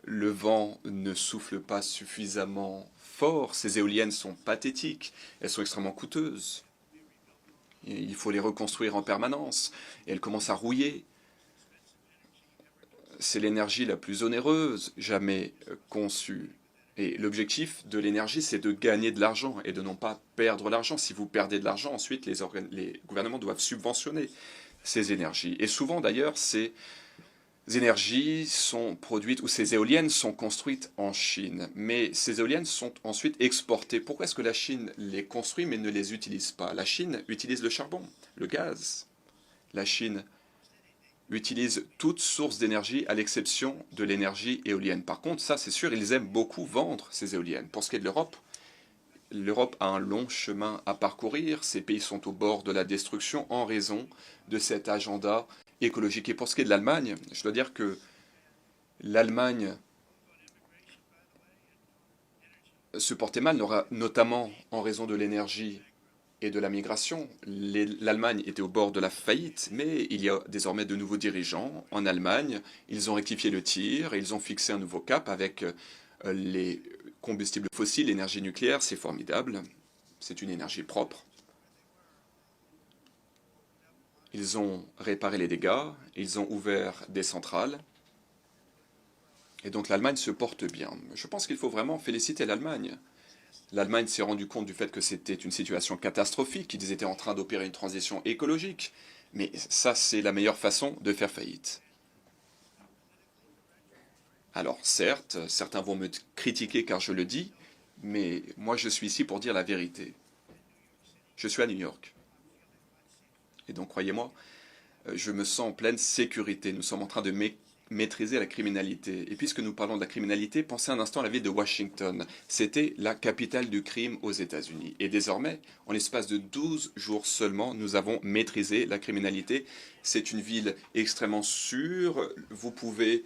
Le vent ne souffle pas suffisamment fort. Ces éoliennes sont pathétiques. Elles sont extrêmement coûteuses. Il faut les reconstruire en permanence. Et elles commencent à rouiller. C'est l'énergie la plus onéreuse jamais conçue. Et l'objectif de l'énergie, c'est de gagner de l'argent et de non pas perdre l'argent. Si vous perdez de l'argent, ensuite, les gouvernements doivent subventionner ces énergies. Et souvent, d'ailleurs, ces énergies sont produites, ou ces éoliennes sont construites en Chine. Mais ces éoliennes sont ensuite exportées. Pourquoi est-ce que la Chine les construit mais ne les utilise pas? La Chine utilise le charbon, le gaz. La Chine utilise toute source d'énergie à l'exception de l'énergie éolienne. Par contre, ça c'est sûr, ils aiment beaucoup vendre ces éoliennes. Pour ce qui est de l'Europe, l'Europe a un long chemin à parcourir. Ces pays sont au bord de la destruction en raison de cet agenda écologique. Et pour ce qui est de l'Allemagne, je dois dire que l'Allemagne se portait mal, notamment en raison de l'énergie et de la migration. L'Allemagne était au bord de la faillite, mais il y a désormais de nouveaux dirigeants en Allemagne. Ils ont rectifié le tir, et ils ont fixé un nouveau cap avec les combustibles fossiles, l'énergie nucléaire. C'est formidable, c'est une énergie propre. Ils ont réparé les dégâts, ils ont ouvert des centrales. Et donc l'Allemagne se porte bien. Je pense qu'il faut vraiment féliciter l'Allemagne. L'Allemagne s'est rendu compte du fait que c'était une situation catastrophique, qu'ils étaient en train d'opérer une transition écologique. Mais ça, c'est la meilleure façon de faire faillite. Alors certes, certains vont me critiquer car je le dis, mais moi je suis ici pour dire la vérité. Je suis à New York. Et donc croyez-moi, je me sens en pleine sécurité. Nous sommes en train de maîtriser la criminalité. Et puisque nous parlons de la criminalité, pensez un instant à la ville de Washington. C'était la capitale du crime aux États-Unis. Et désormais, en l'espace de 12 jours seulement, nous avons maîtrisé la criminalité. C'est une ville extrêmement sûre. Vous pouvez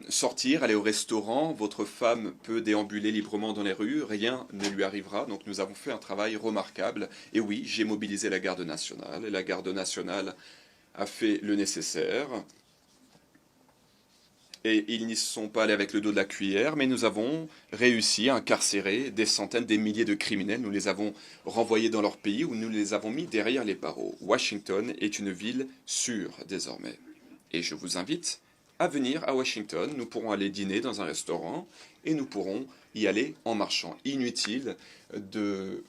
sortir, aller au restaurant, votre femme peut déambuler librement dans les rues, rien ne lui arrivera. Donc nous avons fait un travail remarquable. Et oui, j'ai mobilisé la garde nationale. Et la garde nationale a fait le nécessaire. Et ils n'y sont pas allés avec le dos de la cuillère, mais nous avons réussi à incarcérer des centaines, des milliers de criminels. Nous les avons renvoyés dans leur pays ou nous les avons mis derrière les barreaux. Washington est une ville sûre désormais. Et je vous invite à venir à Washington. Nous pourrons aller dîner dans un restaurant et nous pourrons y aller en marchant. Inutile de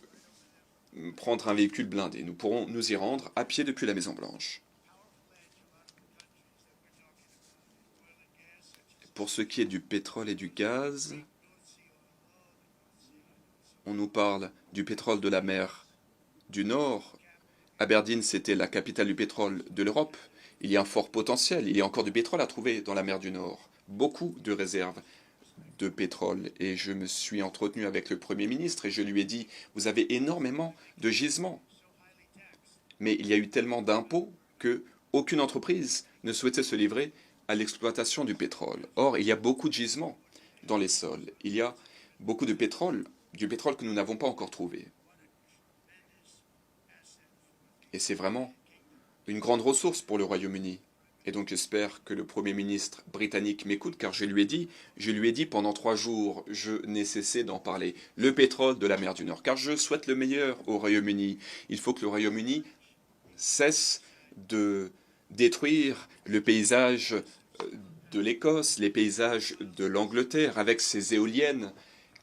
prendre un véhicule blindé. Nous pourrons nous y rendre à pied depuis la Maison-Blanche. Pour ce qui est du pétrole et du gaz, on nous parle du pétrole de la mer du Nord. Aberdeen, c'était la capitale du pétrole de l'Europe. Il y a un fort potentiel. Il y a encore du pétrole à trouver dans la mer du Nord. Beaucoup de réserves de pétrole. Et je me suis entretenu avec le Premier ministre et je lui ai dit, vous avez énormément de gisements. Mais il y a eu tellement d'impôts qu'aucune entreprise ne souhaitait se livrer à l'exploitation du pétrole. Or, il y a beaucoup de gisements dans les sols. Il y a beaucoup de pétrole, du pétrole que nous n'avons pas encore trouvé. Et c'est vraiment une grande ressource pour le Royaume-Uni. Et donc j'espère que le Premier ministre britannique m'écoute, car je lui ai dit pendant 3 jours, je n'ai cessé d'en parler. Le pétrole de la mer du Nord, car je souhaite le meilleur au Royaume-Uni. Il faut que le Royaume-Uni cesse de détruire le paysage de l'Écosse, les paysages de l'Angleterre, avec ces éoliennes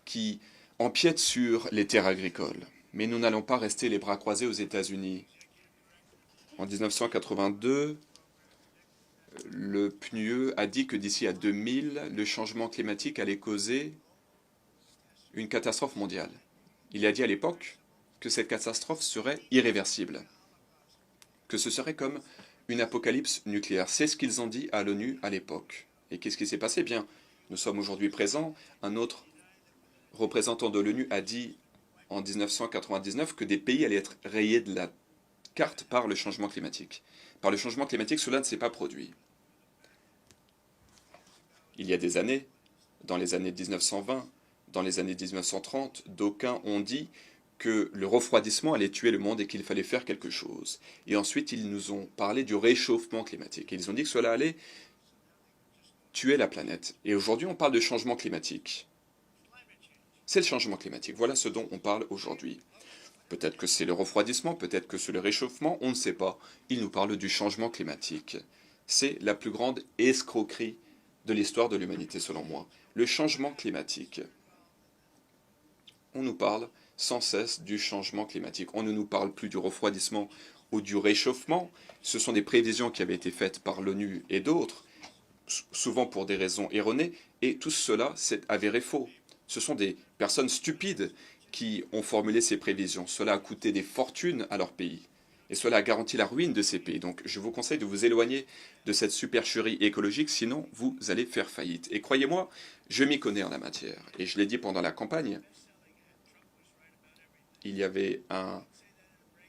qui empiètent sur les terres agricoles. Mais nous n'allons pas rester les bras croisés aux États-Unis. En 1982, le PNUE a dit que d'ici à 2000, le changement climatique allait causer une catastrophe mondiale. Il a dit à l'époque que cette catastrophe serait irréversible. que ce serait comme une apocalypse nucléaire. C'est ce qu'ils ont dit à l'ONU à l'époque. Et qu'est-ce qui s'est passé? Bien, nous sommes aujourd'hui présents. Un autre représentant de l'ONU a dit en 1999 que des pays allaient être rayés de la carte par le changement climatique. Par le changement climatique, cela ne s'est pas produit. Il y a des années, dans les années 1920, dans les années 1930, d'aucuns ont dit que le refroidissement allait tuer le monde et qu'il fallait faire quelque chose. Et ensuite, ils nous ont parlé du réchauffement climatique. Et ils ont dit que cela allait tuer la planète. Et aujourd'hui, on parle de changement climatique. C'est le changement climatique. Voilà ce dont on parle aujourd'hui. Peut-être que c'est le refroidissement, peut-être que c'est le réchauffement, on ne sait pas. Ils nous parlent du changement climatique. C'est la plus grande escroquerie de l'histoire de l'humanité, selon moi. Le changement climatique. On nous parle sans cesse du changement climatique. On ne nous parle plus du refroidissement ou du réchauffement. Ce sont des prévisions qui avaient été faites par l'ONU et d'autres, souvent pour des raisons erronées, et tout cela s'est avéré faux. Ce sont des personnes stupides qui ont formulé ces prévisions. Cela a coûté des fortunes à leur pays. Et cela a garanti la ruine de ces pays. Donc je vous conseille de vous éloigner de cette supercherie écologique, sinon vous allez faire faillite. Et croyez-moi, je m'y connais en la matière. Et je l'ai dit pendant la campagne, il y avait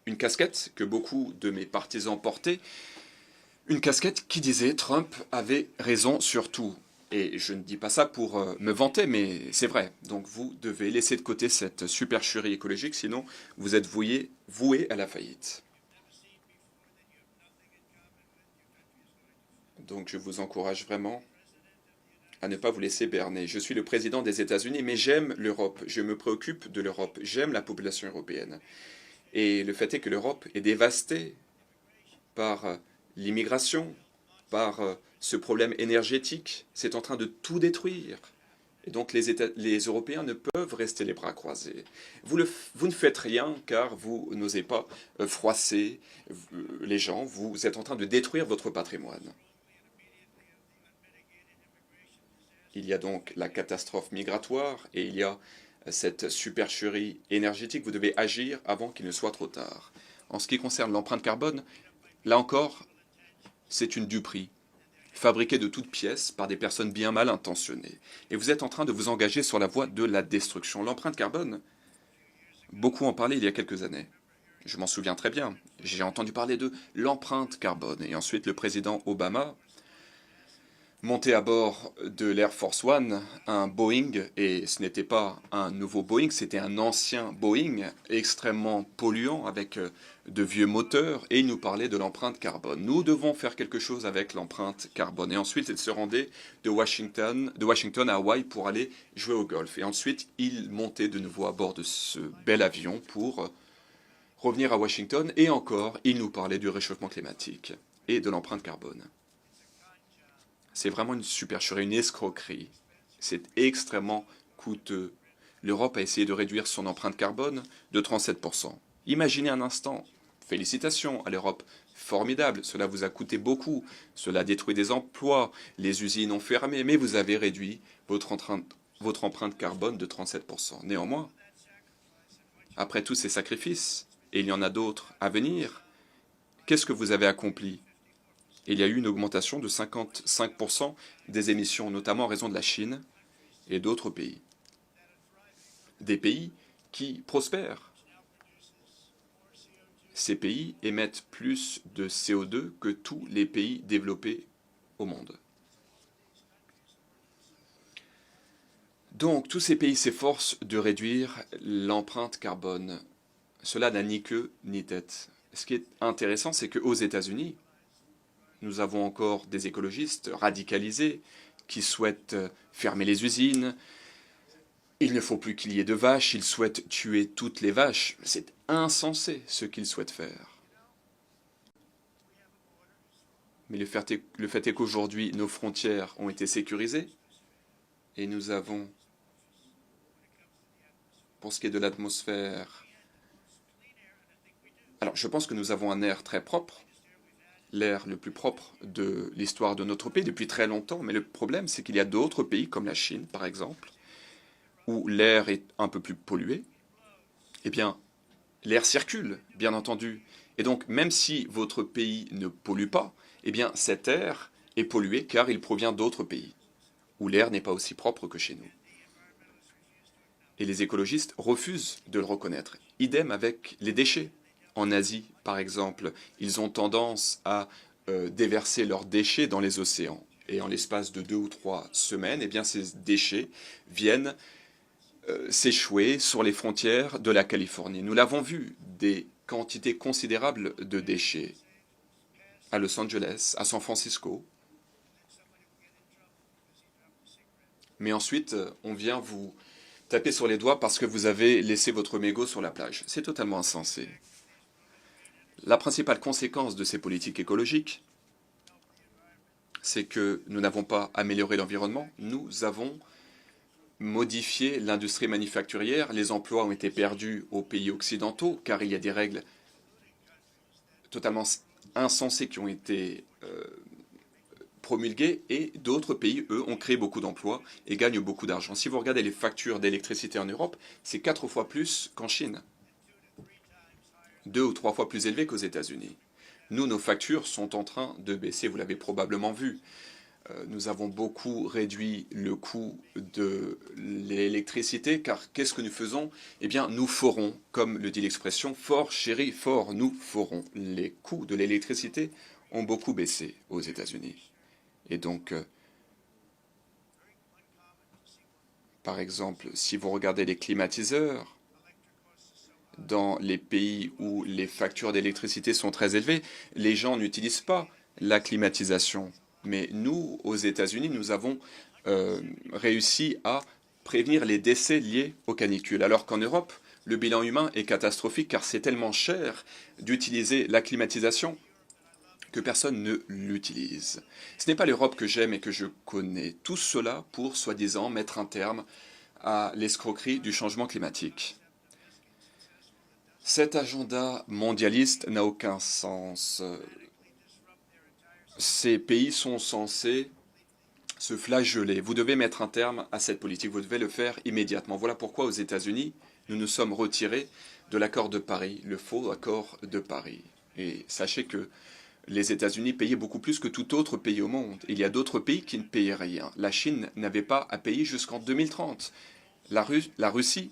une casquette que beaucoup de mes partisans portaient, une casquette qui disait Trump avait raison sur tout. Et je ne dis pas ça pour me vanter, mais c'est vrai. Donc vous devez laisser de côté cette supercherie écologique, sinon vous êtes voué à la faillite. Donc je vous encourage vraiment à ne pas vous laisser berner. Je suis le président des États-Unis, mais j'aime l'Europe. Je me préoccupe de l'Europe. J'aime la population européenne. Et le fait est que l'Europe est dévastée par l'immigration, par ce problème énergétique. C'est en train de tout détruire. Et donc les Européens ne peuvent rester les bras croisés. Vous ne faites rien car vous n'osez pas froisser les gens. Vous êtes en train de détruire votre patrimoine. Il y a donc la catastrophe migratoire et il y a cette supercherie énergétique. Vous devez agir avant qu'il ne soit trop tard. En ce qui concerne l'empreinte carbone, là encore, c'est une duperie, fabriquée de toutes pièces par des personnes bien mal intentionnées. Et vous êtes en train de vous engager sur la voie de la destruction. L'empreinte carbone, beaucoup en parlaient il y a quelques années. Je m'en souviens très bien. J'ai entendu parler de l'empreinte carbone. Et ensuite, le président Obama monté à bord de l'Air Force One, un Boeing, et ce n'était pas un nouveau Boeing, c'était un ancien Boeing, extrêmement polluant, avec de vieux moteurs, et il nous parlait de l'empreinte carbone. Nous devons faire quelque chose avec l'empreinte carbone. Et ensuite, il se rendait de Washington à Hawaï pour aller jouer au golf. Et ensuite, il montait de nouveau à bord de ce bel avion pour revenir à Washington, et encore, il nous parlait du réchauffement climatique et de l'empreinte carbone. C'est vraiment une supercherie, une escroquerie. C'est extrêmement coûteux. L'Europe a essayé de réduire son empreinte carbone de 37%. Imaginez un instant. Félicitations à l'Europe. Formidable. Cela vous a coûté beaucoup. Cela détruit des emplois. Les usines ont fermé. Mais vous avez réduit votre empreinte carbone de 37%. Néanmoins, après tous ces sacrifices, et il y en a d'autres à venir, qu'est-ce que vous avez accompli ? Il y a eu une augmentation de 55% des émissions, notamment en raison de la Chine et d'autres pays. Des pays qui prospèrent. Ces pays émettent plus de CO2 que tous les pays développés au monde. Donc, tous ces pays s'efforcent de réduire l'empreinte carbone. Cela n'a ni queue ni tête. Ce qui est intéressant, c'est qu'aux États-Unis, nous avons encore des écologistes radicalisés qui souhaitent fermer les usines. Il ne faut plus qu'il y ait de vaches, ils souhaitent tuer toutes les vaches. C'est insensé ce qu'ils souhaitent faire. Mais le fait est qu'aujourd'hui, nos frontières ont été sécurisées et nous avons, pour ce qui est de l'atmosphère, alors je pense que nous avons un air très propre, l'air le plus propre de l'histoire de notre pays depuis très longtemps, mais le problème c'est qu'il y a d'autres pays comme la Chine par exemple, où l'air est un peu plus pollué. Eh bien, l'air circule, bien entendu, Et donc, même si votre pays ne pollue pas, eh bien, cet air est pollué car il provient d'autres pays, où l'air n'est pas aussi propre que chez nous. Et les écologistes refusent de le reconnaître. Idem avec les déchets. En Asie, par exemple, ils ont tendance à déverser leurs déchets dans les océans. Et en l'espace de 2 ou 3 semaines, eh bien, ces déchets viennent s'échouer sur les frontières de la Californie. Nous l'avons vu, des quantités considérables de déchets à Los Angeles, à San Francisco. Mais ensuite, on vient vous taper sur les doigts parce que vous avez laissé votre mégot sur la plage. C'est totalement insensé. La principale conséquence de ces politiques écologiques, c'est que nous n'avons pas amélioré l'environnement, nous avons modifié l'industrie manufacturière, les emplois ont été perdus aux pays occidentaux, car il y a des règles totalement insensées qui ont été promulguées, et d'autres pays, eux, ont créé beaucoup d'emplois et gagnent beaucoup d'argent. Si vous regardez les factures d'électricité en Europe, c'est 4 fois plus qu'en Chine. 2 ou 3 fois plus élevé qu'aux États-Unis. Nous, nos factures sont en train de baisser, vous l'avez probablement vu. Nous avons beaucoup réduit le coût de l'électricité, car qu'est-ce que nous faisons? Eh bien, nous forons, comme le dit l'expression, fort chéri, fort, nous forons. Les coûts de l'électricité ont beaucoup baissé aux États-Unis. Et donc, par exemple, si vous regardez les climatiseurs, dans les pays où les factures d'électricité sont très élevées, les gens n'utilisent pas la climatisation. Mais nous, aux États-Unis, nous avons réussi à prévenir les décès liés aux canicules. Alors qu'en Europe, le bilan humain est catastrophique car c'est tellement cher d'utiliser la climatisation que personne ne l'utilise. Ce n'est pas l'Europe que j'aime et que je connais. Tout cela pour, soi-disant, mettre un terme à l'escroquerie du changement climatique. Cet agenda mondialiste n'a aucun sens. Ces pays sont censés se flageller. Vous devez mettre un terme à cette politique, vous devez le faire immédiatement. Voilà pourquoi aux États-Unis, nous nous sommes retirés de l'accord de Paris, le faux accord de Paris. Et sachez que les États-Unis payaient beaucoup plus que tout autre pays au monde. Il y a d'autres pays qui ne payaient rien. La Chine n'avait pas à payer jusqu'en 2030. La Russie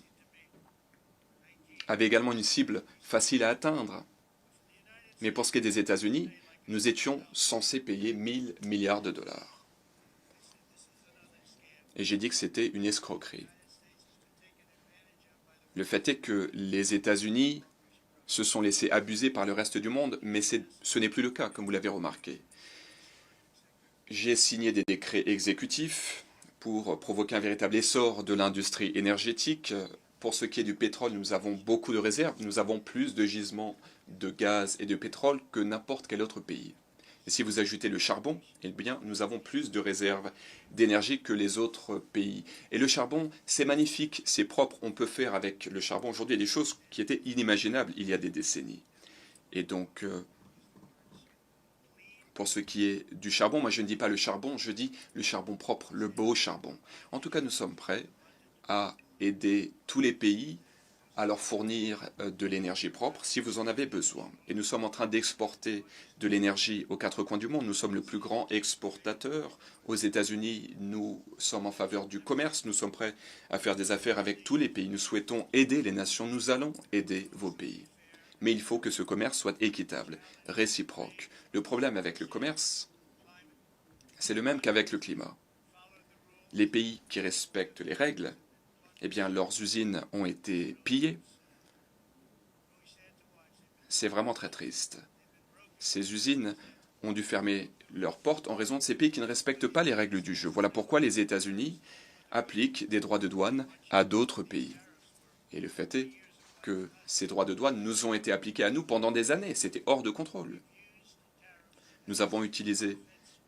avait également une cible facile à atteindre. Mais pour ce qui est des États-Unis, nous étions censés payer 1000 milliards de dollars. Et j'ai dit que c'était une escroquerie. Le fait est que les États-Unis se sont laissés abuser par le reste du monde, mais ce n'est plus le cas, comme vous l'avez remarqué. J'ai signé des décrets exécutifs pour provoquer un véritable essor de l'industrie énergétique. Pour ce qui est du pétrole, nous avons beaucoup de réserves. Nous avons plus de gisements de gaz et de pétrole que n'importe quel autre pays. Et si vous ajoutez le charbon, eh bien, nous avons plus de réserves d'énergie que les autres pays. Et le charbon, c'est magnifique, c'est propre. On peut faire avec le charbon aujourd'hui des choses qui étaient inimaginables il y a des décennies. Et donc, pour ce qui est du charbon, moi je ne dis pas le charbon, je dis le charbon propre, le beau charbon. En tout cas, nous sommes prêts à aider tous les pays à leur fournir de l'énergie propre si vous en avez besoin. Et nous sommes en train d'exporter de l'énergie aux 4 coins du monde. Nous sommes le plus grand exportateur. Aux États-Unis, nous sommes en faveur du commerce. Nous sommes prêts à faire des affaires avec tous les pays. Nous souhaitons aider les nations. Nous allons aider vos pays. Mais il faut que ce commerce soit équitable, réciproque. Le problème avec le commerce, c'est le même qu'avec le climat. Les pays qui respectent les règles, eh bien, leurs usines ont été pillées. C'est vraiment très triste. Ces usines ont dû fermer leurs portes en raison de ces pays qui ne respectent pas les règles du jeu. Voilà pourquoi les États-Unis appliquent des droits de douane à d'autres pays. Et le fait est que ces droits de douane nous ont été appliqués à nous pendant des années. C'était hors de contrôle. Nous avons utilisé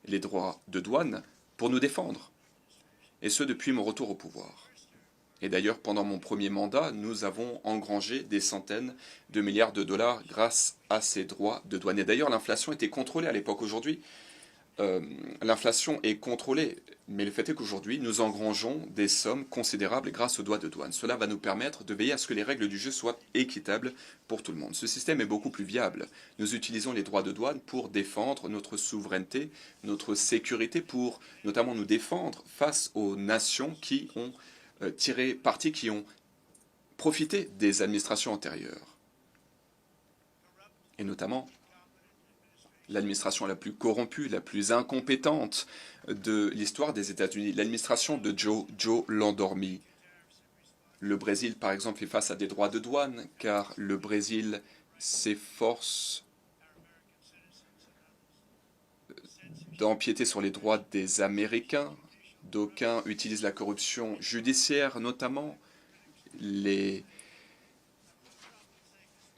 les droits de douane pour nous défendre. Et ce, depuis mon retour au pouvoir. Et d'ailleurs, pendant mon premier mandat, nous avons engrangé des centaines de milliards de dollars grâce à ces droits de douane. Et d'ailleurs, l'inflation était contrôlée à l'époque. Aujourd'hui, l'inflation est contrôlée. Mais le fait est qu'aujourd'hui, nous engrangeons des sommes considérables grâce aux droits de douane. Cela va nous permettre de veiller à ce que les règles du jeu soient équitables pour tout le monde. Ce système est beaucoup plus viable. Nous utilisons les droits de douane pour défendre notre souveraineté, notre sécurité, pour notamment nous défendre face aux nations qui ont tiré parti, qui ont profité des administrations antérieures. Et notamment l'administration la plus corrompue, la plus incompétente de l'histoire des États-Unis, l'administration de Joe l'endormi. Le Brésil, par exemple, fait face à des droits de douane, car le Brésil s'efforce d'empiéter sur les droits des Américains. D'aucuns utilisent la corruption judiciaire, notamment.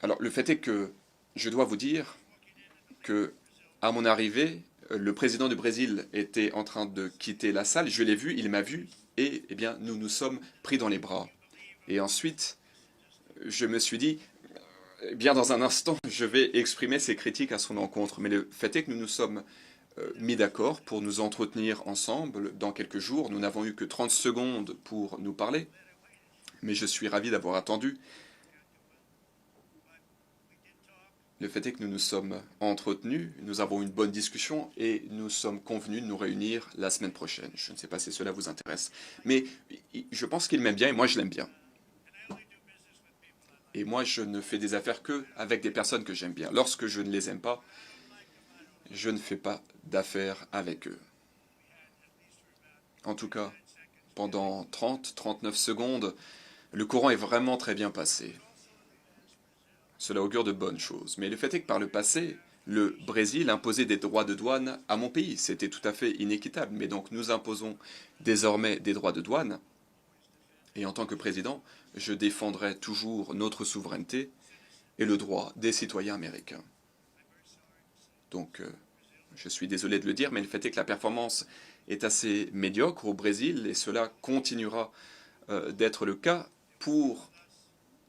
Alors, le fait est que je dois vous dire que, à mon arrivée, le président du Brésil était en train de quitter la salle. Je l'ai vu, il m'a vu, et eh bien, nous nous sommes pris dans les bras. Et ensuite, je me suis dit, eh bien, dans un instant, je vais exprimer ces critiques à son encontre. Mais le fait est que nous nous sommes mis d'accord pour nous entretenir ensemble dans quelques jours. Nous n'avons eu que 30 secondes pour nous parler, mais je suis ravi d'avoir attendu. Le fait est que nous nous sommes entretenus, nous avons eu une bonne discussion et nous sommes convenus de nous réunir la semaine prochaine. Je ne sais pas si cela vous intéresse, mais je pense qu'il m'aime bien et moi je l'aime bien. Et moi je ne fais des affaires que avec des personnes que j'aime bien. Lorsque je ne les aime pas, je ne fais pas d'affaires avec eux. En tout cas, pendant 30-39 secondes, le courant est vraiment très bien passé. Cela augure de bonnes choses. Mais le fait est que par le passé, le Brésil imposait des droits de douane à mon pays. C'était tout à fait inéquitable. Mais donc nous imposons désormais des droits de douane. Et en tant que président, je défendrai toujours notre souveraineté et le droit des citoyens américains. Donc, je suis désolé de le dire, mais le fait est que la performance est assez médiocre au Brésil et cela continuera d'être le cas. Pour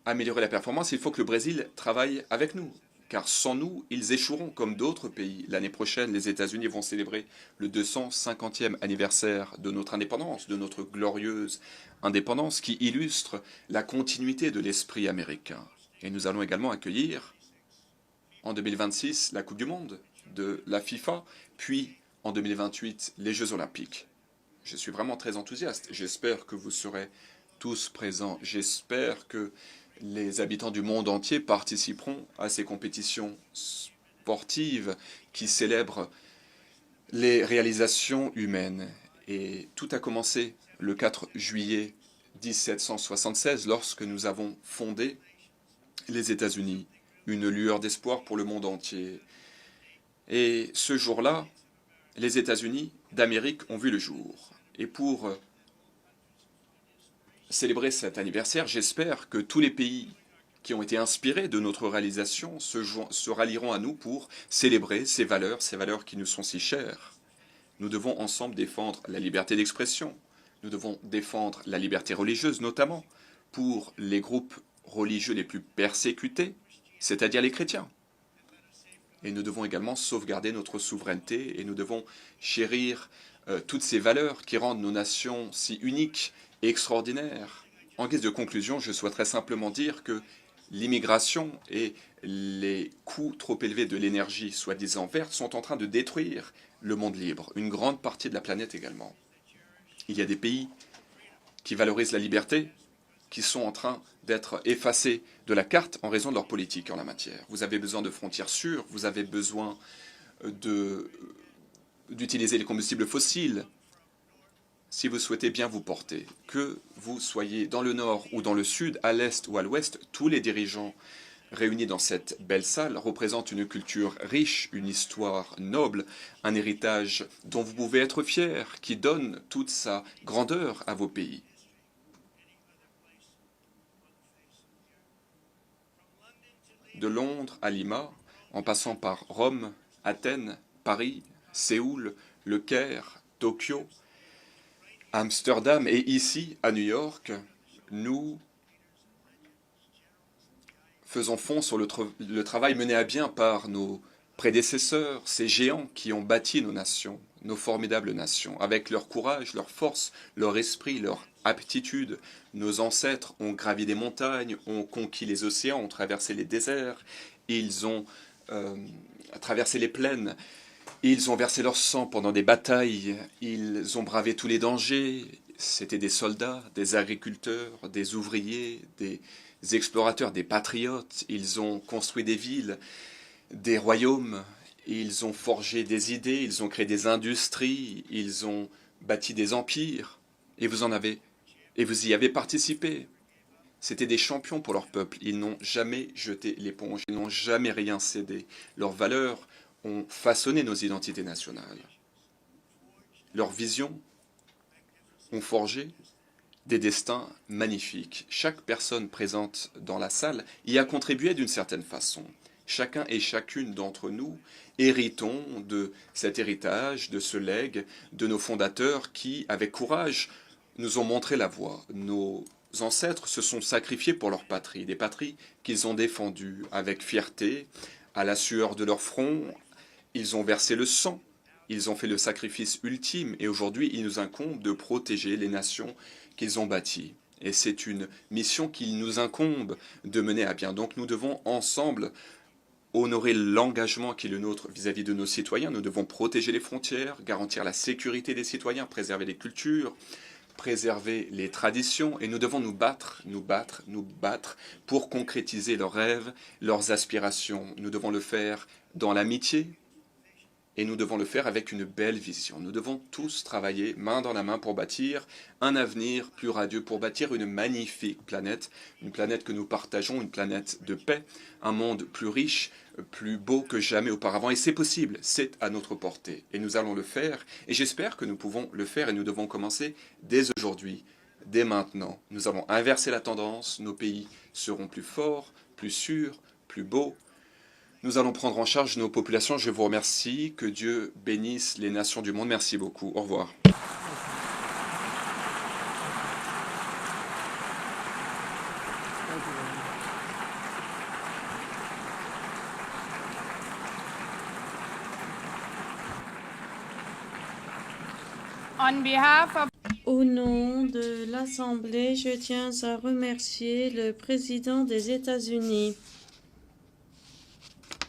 améliorer la performance, il faut que le Brésil travaille avec nous, car sans nous, ils échoueront comme d'autres pays. L'année prochaine, les États-Unis vont célébrer le 250e anniversaire de notre indépendance, de notre glorieuse indépendance, qui illustre la continuité de l'esprit américain. Et nous allons également accueillir, en 2026, la Coupe du Monde de la FIFA, puis en 2028, les Jeux Olympiques. Je suis vraiment très enthousiaste. J'espère que vous serez tous présents. J'espère que les habitants du monde entier participeront à ces compétitions sportives qui célèbrent les réalisations humaines. Et tout a commencé le 4 juillet 1776, lorsque nous avons fondé les États-Unis, une lueur d'espoir pour le monde entier. Et ce jour-là, les États-Unis d'Amérique ont vu le jour. Et pour célébrer cet anniversaire, j'espère que tous les pays qui ont été inspirés de notre réalisation se rallieront à nous pour célébrer ces valeurs qui nous sont si chères. Nous devons ensemble défendre la liberté d'expression, nous devons défendre la liberté religieuse, notamment pour les groupes religieux les plus persécutés, c'est-à-dire les chrétiens. Et nous devons également sauvegarder notre souveraineté et nous devons chérir toutes ces valeurs qui rendent nos nations si uniques et extraordinaires. En guise de conclusion, je souhaiterais simplement dire que l'immigration et les coûts trop élevés de l'énergie soi-disant verte sont en train de détruire le monde libre, une grande partie de la planète également. Il y a des pays qui valorisent la liberté, qui sont en train d'être effacés de la carte en raison de leur politique en la matière. Vous avez besoin de frontières sûres, vous avez besoin d'utiliser les combustibles fossiles. Si vous souhaitez bien vous porter, que vous soyez dans le nord ou dans le sud, à l'est ou à l'ouest, tous les dirigeants réunis dans cette belle salle représentent une culture riche, une histoire noble, un héritage dont vous pouvez être fiers, qui donne toute sa grandeur à vos pays. De Londres à Lima, en passant par Rome, Athènes, Paris, Séoul, Le Caire, Tokyo, Amsterdam et ici, à New York, nous faisons fond sur le travail mené à bien par nos prédécesseurs, ces géants qui ont bâti nos nations, nos formidables nations, avec leur courage, leur force, leur esprit, leur aptitude. Nos ancêtres ont gravi des montagnes, ont conquis les océans, ont traversé les déserts, ils ont traversé les plaines, ils ont versé leur sang pendant des batailles, ils ont bravé tous les dangers. C'était des soldats, des agriculteurs, des ouvriers, des explorateurs, des patriotes. Ils ont construit des villes, des royaumes, ils ont forgé des idées, ils ont créé des industries, ils ont bâti des empires, et vous y avez participé. C'étaient des champions pour leur peuple, ils n'ont jamais jeté l'éponge, ils n'ont jamais rien cédé. Leurs valeurs ont façonné nos identités nationales. Leurs visions ont forgé des destins magnifiques. Chaque personne présente dans la salle y a contribué d'une certaine façon. Chacun et chacune d'entre nous héritons de cet héritage, de ce legs, de nos fondateurs qui, avec courage, nous ont montré la voie. Nos ancêtres se sont sacrifiés pour leur patrie, des patries qu'ils ont défendues avec fierté, à la sueur de leur front. Ils ont versé le sang, ils ont fait le sacrifice ultime, et aujourd'hui il nous incombe de protéger les nations qu'ils ont bâties. Et c'est une mission qu'il nous incombe de mener à bien. Donc nous devons ensemble honorer l'engagement qui est le nôtre vis-à-vis de nos citoyens. Nous devons protéger les frontières, garantir la sécurité des citoyens, préserver les cultures, préserver les traditions, et nous devons nous battre pour concrétiser leurs rêves, leurs aspirations. Nous devons le faire dans l'amitié, et nous devons le faire avec une belle vision. Nous devons tous travailler main dans la main pour bâtir un avenir plus radieux, pour bâtir une magnifique planète, une planète que nous partageons, une planète de paix, un monde plus riche, plus beau que jamais auparavant. Et c'est possible, c'est à notre portée. Et nous allons le faire, et j'espère que nous pouvons le faire, et nous devons commencer dès aujourd'hui, dès maintenant. Nous avons inversé la tendance, nos pays seront plus forts, plus sûrs, plus beaux. Nous allons prendre en charge nos populations. Je vous remercie. Que Dieu bénisse les nations du monde. Merci beaucoup. Au revoir. On behalf of Au nom de l'Assemblée, je tiens à remercier le président des États-Unis.